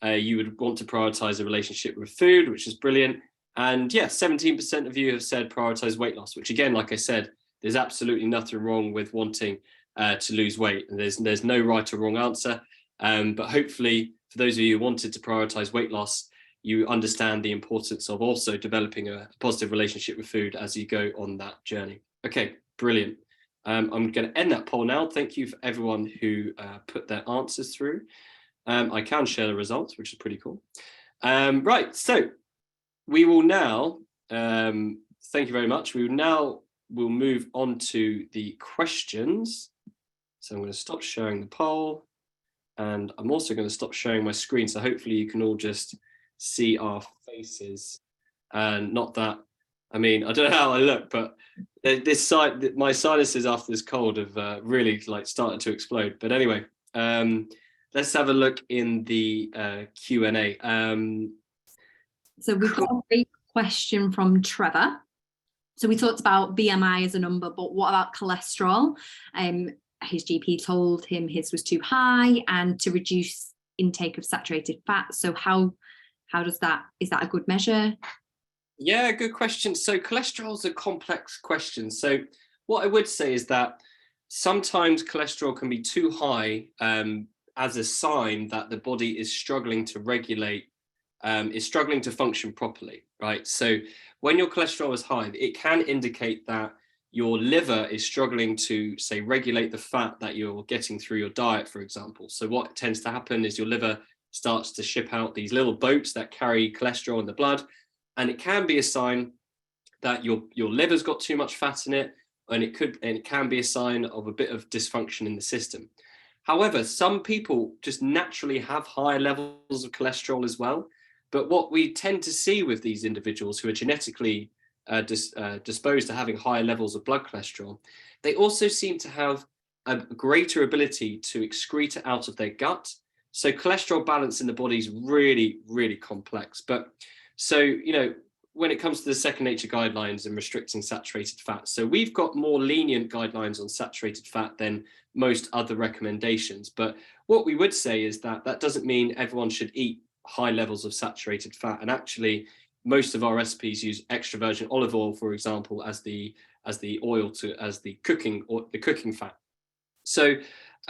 you would want to prioritize a relationship with food, which is brilliant. And 17% of you have said prioritize weight loss, which again, like I said, there's absolutely nothing wrong with wanting to lose weight. And there's no right or wrong answer. But hopefully, for those of you who wanted to prioritize weight loss, you understand the importance of also developing a positive relationship with food as you go on that journey. Okay, brilliant. I'm going to end that poll now. Thank you for everyone who put their answers through. I can share the results, which is pretty cool. Right, so we will now, thank you very much. We'll move on to the questions. So I'm going to stop sharing the poll, and I'm also going to stop sharing my screen. So hopefully you can all just see our faces, and not that, I mean, I don't know how I look, but this side, my sinuses after this cold have really like started to explode. But anyway, let's have a look in the Q&A. So we've got a great question from Trevor. So we talked about BMI as a number, but what about cholesterol? His GP told him his was too high and to reduce intake of saturated fat. So how does that, is that a good measure? Yeah, good question. So cholesterol is a complex question. So what I would say is that sometimes cholesterol can be too high as a sign that the body is struggling to regulate, is struggling to function properly, right? So when your cholesterol is high, it can indicate that your liver is struggling to, say, regulate the fat that you're getting through your diet, for example. So what tends to happen is your liver starts to ship out these little boats that carry cholesterol in the blood. And it can be a sign that your liver's got too much fat in it, and it can be a sign of a bit of dysfunction in the system. However, some people just naturally have higher levels of cholesterol as well. But what we tend to see with these individuals who are genetically disposed to having higher levels of blood cholesterol, they also seem to have a greater ability to excrete it out of their gut. So cholesterol balance in the body is really, really complex. But so, you know, when it comes to the second nature guidelines and restricting saturated fat, so we've got more lenient guidelines on saturated fat than most other recommendations. But what we would say is that that doesn't mean everyone should eat high levels of saturated fat. And actually, most of our recipes use extra virgin olive oil, for example, as the oil as the cooking fat. So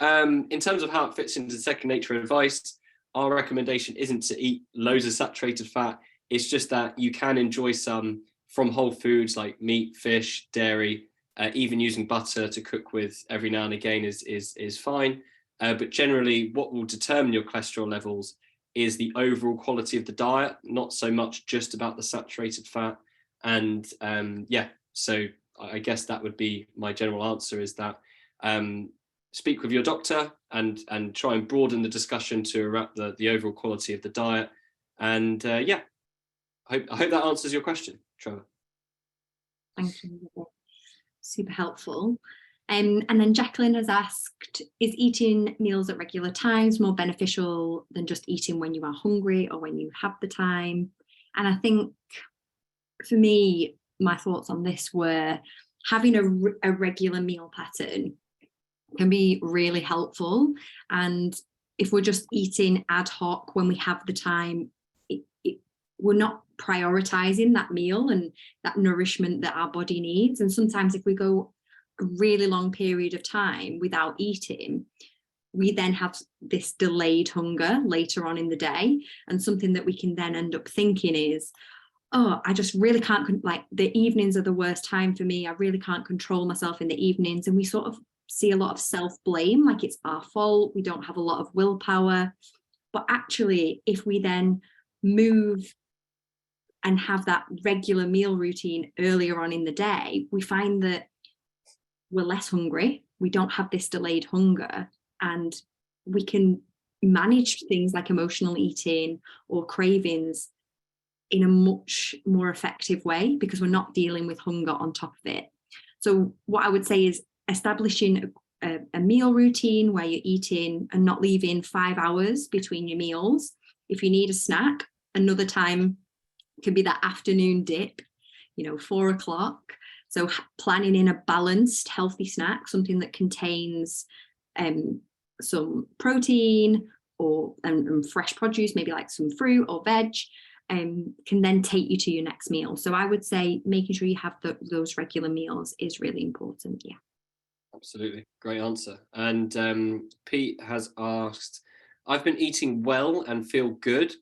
in terms of how it fits into second nature advice, our recommendation isn't to eat loads of saturated fat. It's just that you can enjoy some from whole foods like meat, fish, dairy, even using butter to cook with every now and again is fine. But generally, what will determine your cholesterol levels is the overall quality of the diet, not so much just about the saturated fat. And yeah, so I guess that would be my general answer, is that speak with your doctor and try and broaden the discussion to wrap the overall quality of the diet. And yeah, I hope that answers your question, Trevor. Thank you. Super helpful. And then Jacqueline has asked, is eating meals at regular times more beneficial than just eating when you are hungry or when you have the time? And I think for me, my thoughts on this were having a regular meal pattern can be really helpful. And if we're just eating ad hoc when we have the time, we're not prioritizing that meal and that nourishment that our body needs. And sometimes if we go a really long period of time without eating, we then have this delayed hunger later on in the day. And something that we can then end up thinking is, oh, I just really can't, like the evenings are the worst time for me. I really can't control myself in the evenings. And we sort of see a lot of self-blame, like it's our fault. We don't have a lot of willpower. But actually, if we then move and have that regular meal routine earlier on in the day, we find that we're less hungry. We don't have this delayed hunger, and we can manage things like emotional eating or cravings in a much more effective way because we're not dealing with hunger on top of it. So what I would say is establishing a meal routine where you're eating and not leaving 5 hours between your meals. If you need a snack, another time can be that afternoon dip, 4 o'clock. So planning in a balanced, healthy snack, something that contains some protein and fresh produce, maybe like some fruit or veg, can then take you to your next meal. So I would say making sure you have those regular meals is really important. Yeah. Absolutely. Great answer. And Pete has asked, I've been eating well and feel good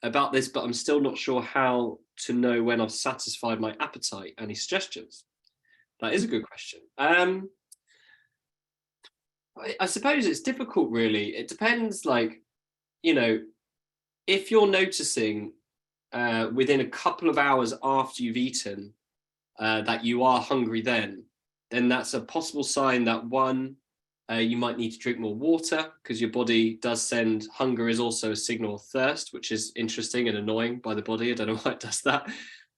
about this, but I'm still not sure how to know when I've satisfied my appetite. Any suggestions? That is a good question. I suppose it's difficult, really. It depends, if you're noticing within a couple of hours after you've eaten, that you are hungry then that's a possible sign that one, you might need to drink more water, because your body does send, hunger is also a signal of thirst, which is interesting and annoying by the body. I don't know why it does that,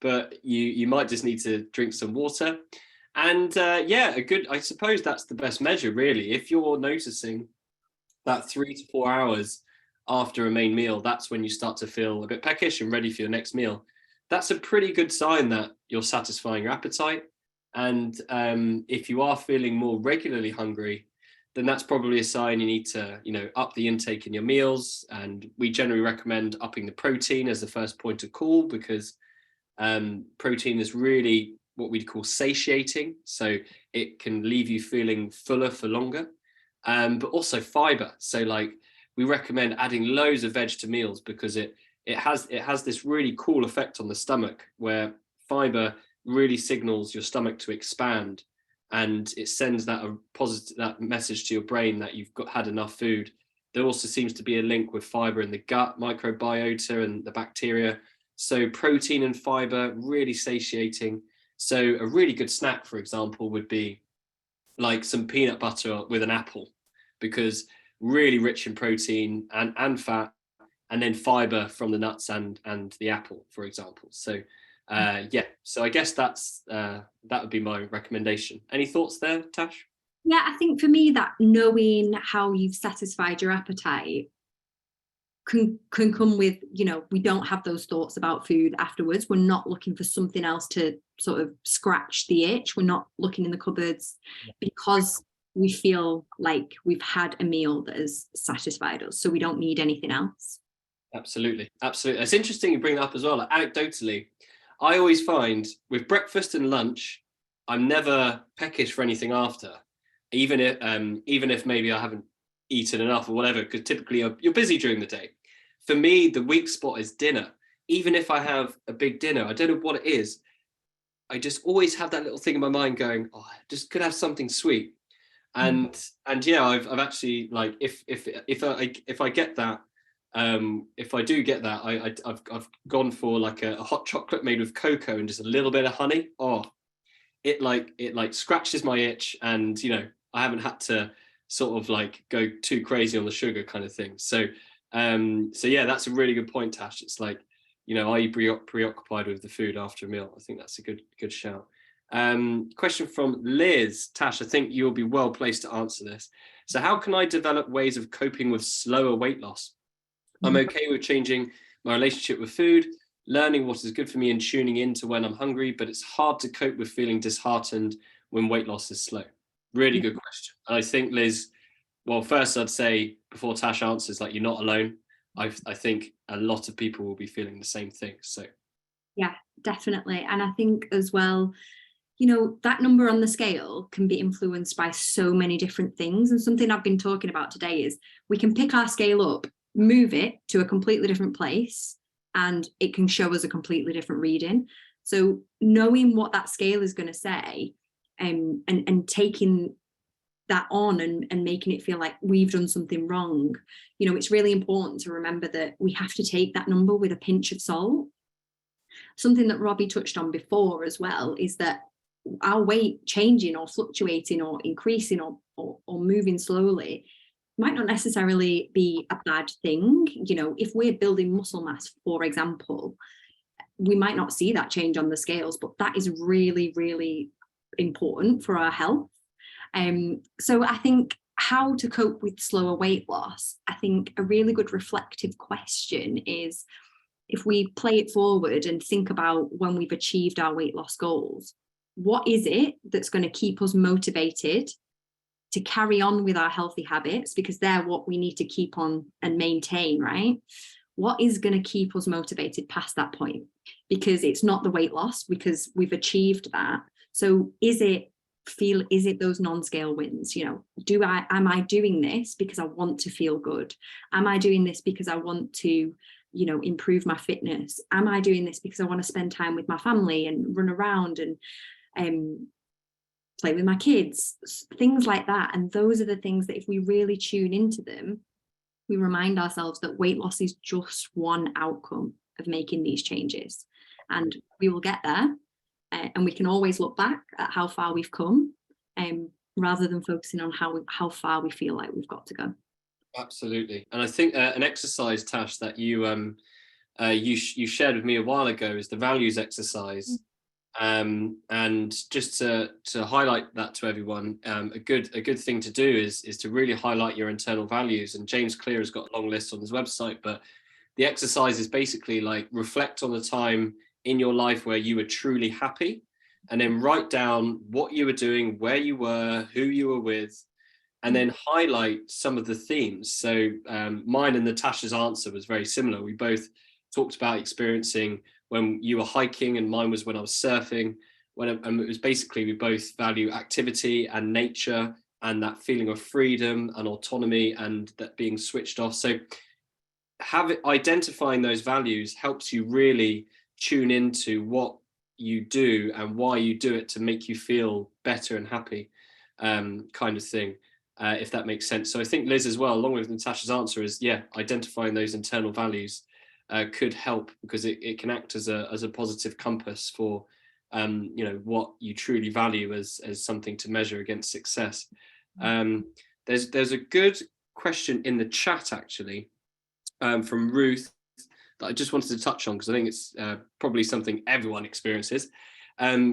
but you might just need to drink some water. And yeah, I suppose that's the best measure, really. If you're noticing that 3 to 4 hours after a main meal, that's when you start to feel a bit peckish and ready for your next meal. That's a pretty good sign that you're satisfying your appetite. And if you are feeling more regularly hungry, then that's probably a sign you need to, up the intake in your meals. And we generally recommend upping the protein as the first point of call, because protein is really what we'd call satiating. So it can leave you feeling fuller for longer. But also fiber. So like, we recommend adding loads of veg to meals, because it has this really cool effect on the stomach, where fiber really signals your stomach to expand, and it sends that message to your brain that you've had enough food. There also seems to be a link with fiber in the gut microbiota and the bacteria. So protein and fiber, really satiating. So a really good snack, for example, would be like some peanut butter with an apple, because really rich in protein and fat, and then fiber from the nuts and the apple, for example. So yeah, so I guess that would be my recommendation. Any thoughts there, Tash? Yeah, I think for me, that knowing how you've satisfied your appetite can come with, we don't have those thoughts about food afterwards. We're not looking for something else to sort of scratch the itch. We're not looking in the cupboards, because we feel like we've had a meal that has satisfied us, so we don't need anything else. Absolutely. It's interesting you bring it up as well. Like, anecdotally, I always find with breakfast and lunch, I'm never peckish for anything after, even if maybe I haven't eaten enough or whatever, because typically you're busy during the day. For me, the weak spot is dinner. Even if I have a big dinner, I don't know what it is, I just always have that little thing in my mind going, oh, I just could have something sweet. And yeah, I've actually, like, if I get that, if I do get that, I've gone for like a hot chocolate made with cocoa and just a little bit of honey. Oh, it scratches my itch, and I haven't had to sort of like go too crazy on the sugar kind of thing. So yeah, that's a really good point, Tash. It's like, are you preoccupied with the food after a meal? I think that's a good shout. Question from Liz. Tash, I think you'll be well placed to answer this. So how can I develop ways of coping with slower weight loss? I'm okay with changing my relationship with food, learning what is good for me and tuning into when I'm hungry, but it's hard to cope with feeling disheartened when weight loss is slow. Really good question. And I think, Liz, well, first I'd say, before Tash answers, like, you're not alone. I think a lot of people will be feeling the same thing. So yeah, definitely. And I think as well, that number on the scale can be influenced by so many different things. And something I've been talking about today is we can pick our scale up, move it to a completely different place, and it can show us a completely different reading. So knowing what that scale is going to say, and taking that on and making it feel like we've done something wrong, it's really important to remember that we have to take that number with a pinch of salt. Something that Robbie touched on before as well is that our weight changing or fluctuating or increasing or moving slowly might not necessarily be a bad thing. If we're building muscle mass, for example, we might not see that change on the scales, but that is really, really important for our health. So I think how to cope with slower weight loss, I think a really good reflective question is, if we play it forward and think about when we've achieved our weight loss goals, what is it that's going to keep us motivated to carry on with our healthy habits, because they're what we need to keep on and maintain, right? What is going to keep us motivated past that point? Because it's not the weight loss, because we've achieved that. So is it those non-scale wins? Am I doing this because I want to feel good? Am I doing this because I want to improve my fitness? Am I doing this because I want to spend time with my family and run around and play with my kids? Things like that. And those are the things that, if we really tune into them, we remind ourselves that weight loss is just one outcome. of making these changes. And we will get there, and we can always look back at how far we've come, rather than focusing on how far we feel like we've got to go. Absolutely. And I think an exercise, Tash, that you shared with me a while ago is the values exercise. And just to highlight that to everyone, a good thing to do is to really highlight your internal values. And James Clear has got a long list on his website, but the exercise is basically like reflect on the time in your life where you were truly happy, and then write down what you were doing, where you were, who you were with, and then highlight some of the themes. So mine and Natasha's answer was very similar. We both talked about experiencing when you were hiking, and mine was when I was surfing. And it was basically, we both value activity and nature and that feeling of freedom and autonomy and that being switched off. So identifying those values helps you really tune into what you do and why you do it to make you feel better and happy, kind of thing, if that makes sense. So I think Liz as well, along with Natasha's answer, is identifying those internal values could help, because it can act as a positive compass for what you truly value as something to measure against success. There's a good question in the chat actually, from Ruth, that I just wanted to touch on, because I think it's probably something everyone experiences.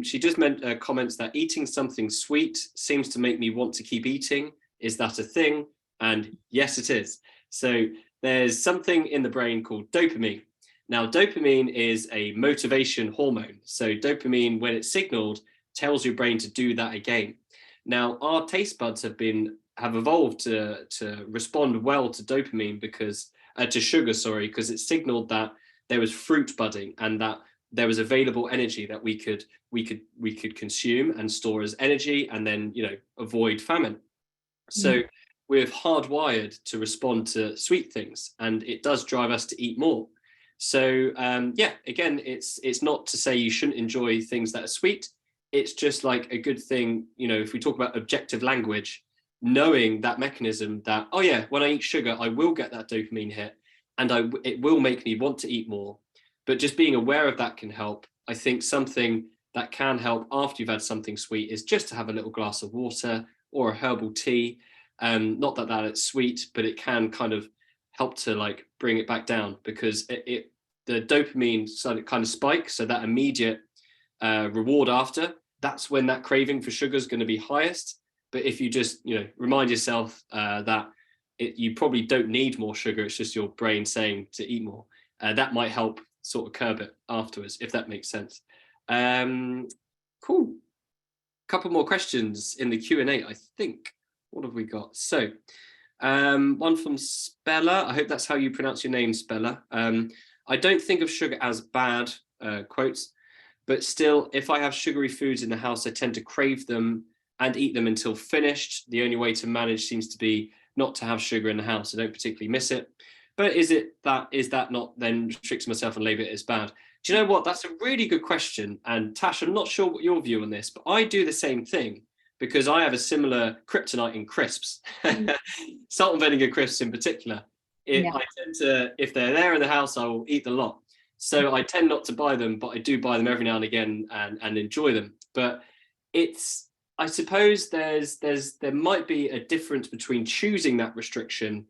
She just comments that eating something sweet seems to make me want to keep eating. Is that a thing? And yes, it is. So there's something in the brain called dopamine. Now, dopamine is a motivation hormone. So dopamine, when it's signaled, tells your brain to do that again. Now, our taste buds have evolved to respond well to dopamine to sugar, because it signaled that there was fruit budding and that there was available energy that we could consume and store as energy, and then avoid famine. So we're hardwired to respond to sweet things, and it does drive us to eat more. So again, it's not to say you shouldn't enjoy things that are sweet. It's just like a good thing, if we talk about objective language, knowing that mechanism that, oh yeah, when I eat sugar, I will get that dopamine hit, and it will make me want to eat more. But just being aware of that can help. I think something that can help after you've had something sweet is just to have a little glass of water or a herbal tea. Not that it's sweet, but it can kind of help to bring it back down, because the dopamine kind of spikes, so that immediate reward after, that's when that craving for sugar is going to be highest. But if you just remind yourself that you probably don't need more sugar, it's just your brain saying to eat more, that might help sort of curb it afterwards, if that makes sense. Cool. Couple more questions in the Q&A, I think. What have we got? So one from Spella. I hope that's how you pronounce your name, Spella. I don't think of sugar as bad, quotes, but still, if I have sugary foods in the house, I tend to crave them and eat them until finished. The only way to manage seems to be not to have sugar in the house. I don't particularly miss it. But is that not then restricting myself and label it as bad? Do you know what? That's a really good question. And Tash, I'm not sure what your view on this, but I do the same thing, because I have a similar kryptonite in crisps, salt and vinegar crisps in particular. I tend to, if they're there in the house, I will eat the lot. So I tend not to buy them, but I do buy them every now and again and enjoy them. But I suppose there might be a difference between choosing that restriction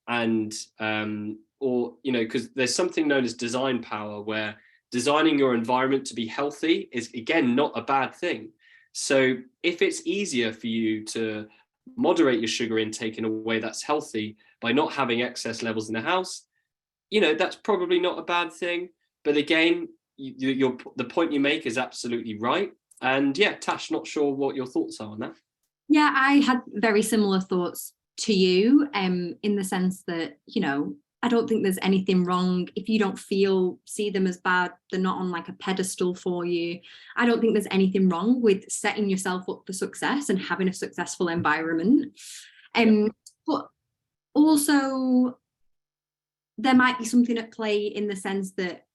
and because there's something known as design power, where designing your environment to be healthy is, again, not a bad thing. So if it's easier for you to moderate your sugar intake in a way that's healthy by not having excess levels in the house, that's probably not a bad thing. But again, the point you make is absolutely right. And yeah, Tash, not sure what your thoughts are on that. Yeah, I had very similar thoughts to you, in the sense that, I don't think there's anything wrong if you don't see them as bad. They're not on a pedestal for you. I don't think there's anything wrong with setting yourself up for success and having a successful environment. But also, there might be something at play in the sense that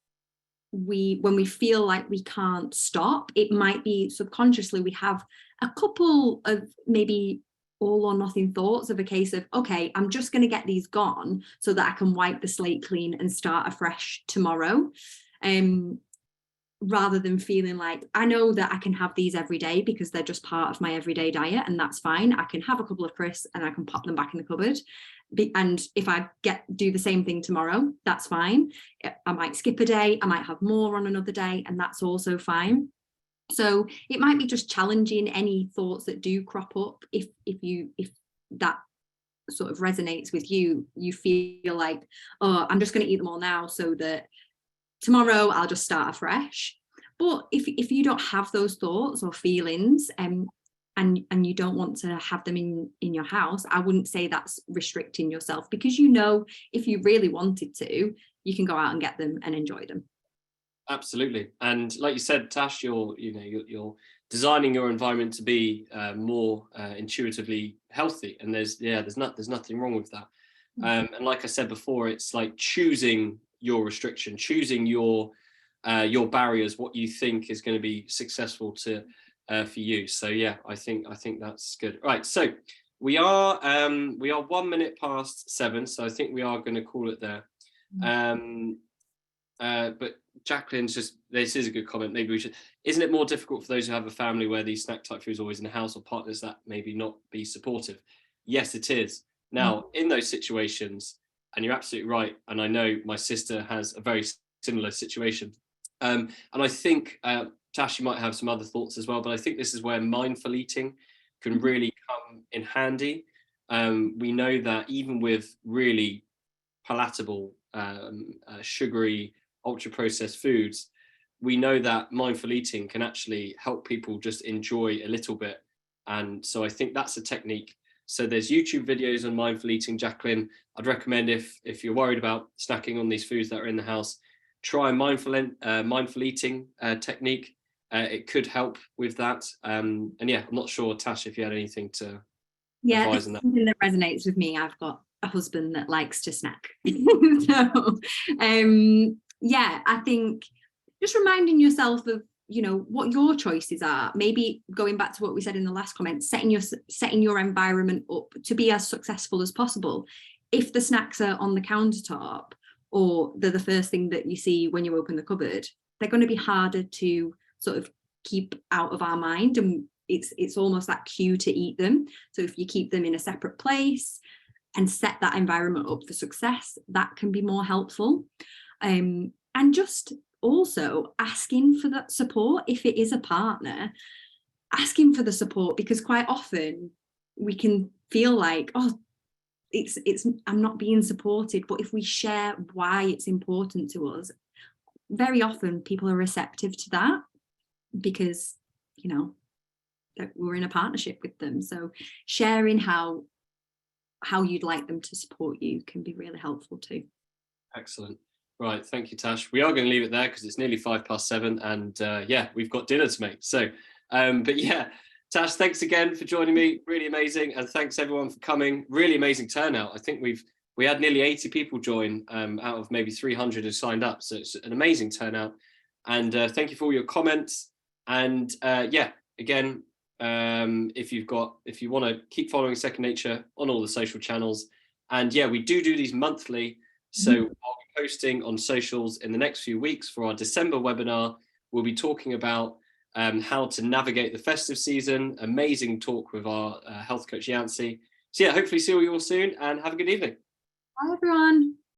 when we feel like we can't stop, it might be subconsciously we have a couple of maybe all or nothing thoughts of a case of, okay, I'm just going to get these gone so that I can wipe the slate clean and start afresh tomorrow. Rather than feeling like, I know that I can have these every day because they're just part of my everyday diet, and that's fine. I can have a couple of crisps and I can pop them back in the cupboard. And if I do the same thing tomorrow, that's fine. I might skip a day, I might have more on another day, and that's also fine. So it might be just challenging any thoughts that do crop up. If that sort of resonates with you, you feel like, oh, I'm just going to eat them all now so that tomorrow I'll just start afresh. But if you don't have those thoughts or feelings, and you don't want to have them in your house, I wouldn't say that's restricting yourself, because you know, if you really wanted to, you can go out and get them and enjoy them. Absolutely. And like you said, Tash, you're designing your environment to be more intuitively healthy, and there's nothing wrong with that. And like I said before, it's like choosing your restriction, choosing your barriers, what you think is going to be successful for you. So yeah, I think that's good. Right, so we are 1 minute past 7, so I think we are going to call it there. But Jacqueline's this is a good comment. Maybe we should. Isn't it more difficult for those who have a family where these snack type foods are always in the house, or partners that maybe not be supportive? Yes, it is. Now, in those situations, and you're absolutely right, and I know my sister has a very similar situation. And I think, Tash, you might have some other thoughts as well, but I think this is where mindful eating can really come in handy. We know that even with really palatable, sugary, ultra-processed foods, we know that mindful eating can actually help people just enjoy a little bit. And so I think that's a technique. So there's YouTube videos on mindful eating, Jacqueline. I'd recommend if you're worried about snacking on these foods that are in the house, try a mindful eating technique. It could help with that. And yeah, I'm not sure, Tash, if you had anything to advise on that. Something that resonates with me. I've got a husband that likes to snack. So yeah, I think just reminding yourself of, you know, what your choices are. Maybe going back to what we said in the last comment, setting your environment up to be as successful as possible. If the snacks are on the countertop, or they're the first thing that you see when you open the cupboard, they're going to be harder to sort of keep out of our mind, and it's almost that cue to eat them. So if you keep them in a separate place and set that environment up for success, that can be more helpful. And just also asking for that support. If it is a partner, asking for the support, because quite often we can feel like, oh, it's I'm not being supported. But if we share why it's important to us, very often people are receptive to that, because, you know, that we're in a partnership with them. So sharing how you'd like them to support you can be really helpful too. Excellent. Right, thank you, Tash. We are going to leave it there because it's nearly 7:05, and yeah, we've got dinner to make. So, but yeah, Tash, thanks again for joining me. Really amazing, and thanks everyone for coming. Really amazing turnout. I think we had nearly 80 people join out of maybe 300 who signed up. So it's an amazing turnout. And thank you for all your comments. And yeah, again, if you want to keep following Second Nature on all the social channels, and yeah, we do these monthly. So I'll be posting on socials in the next few weeks for our December webinar. We'll be talking about how to navigate the festive season. Amazing talk with our health coach Yancy. So yeah, hopefully see you all soon, and have a good evening. Bye everyone.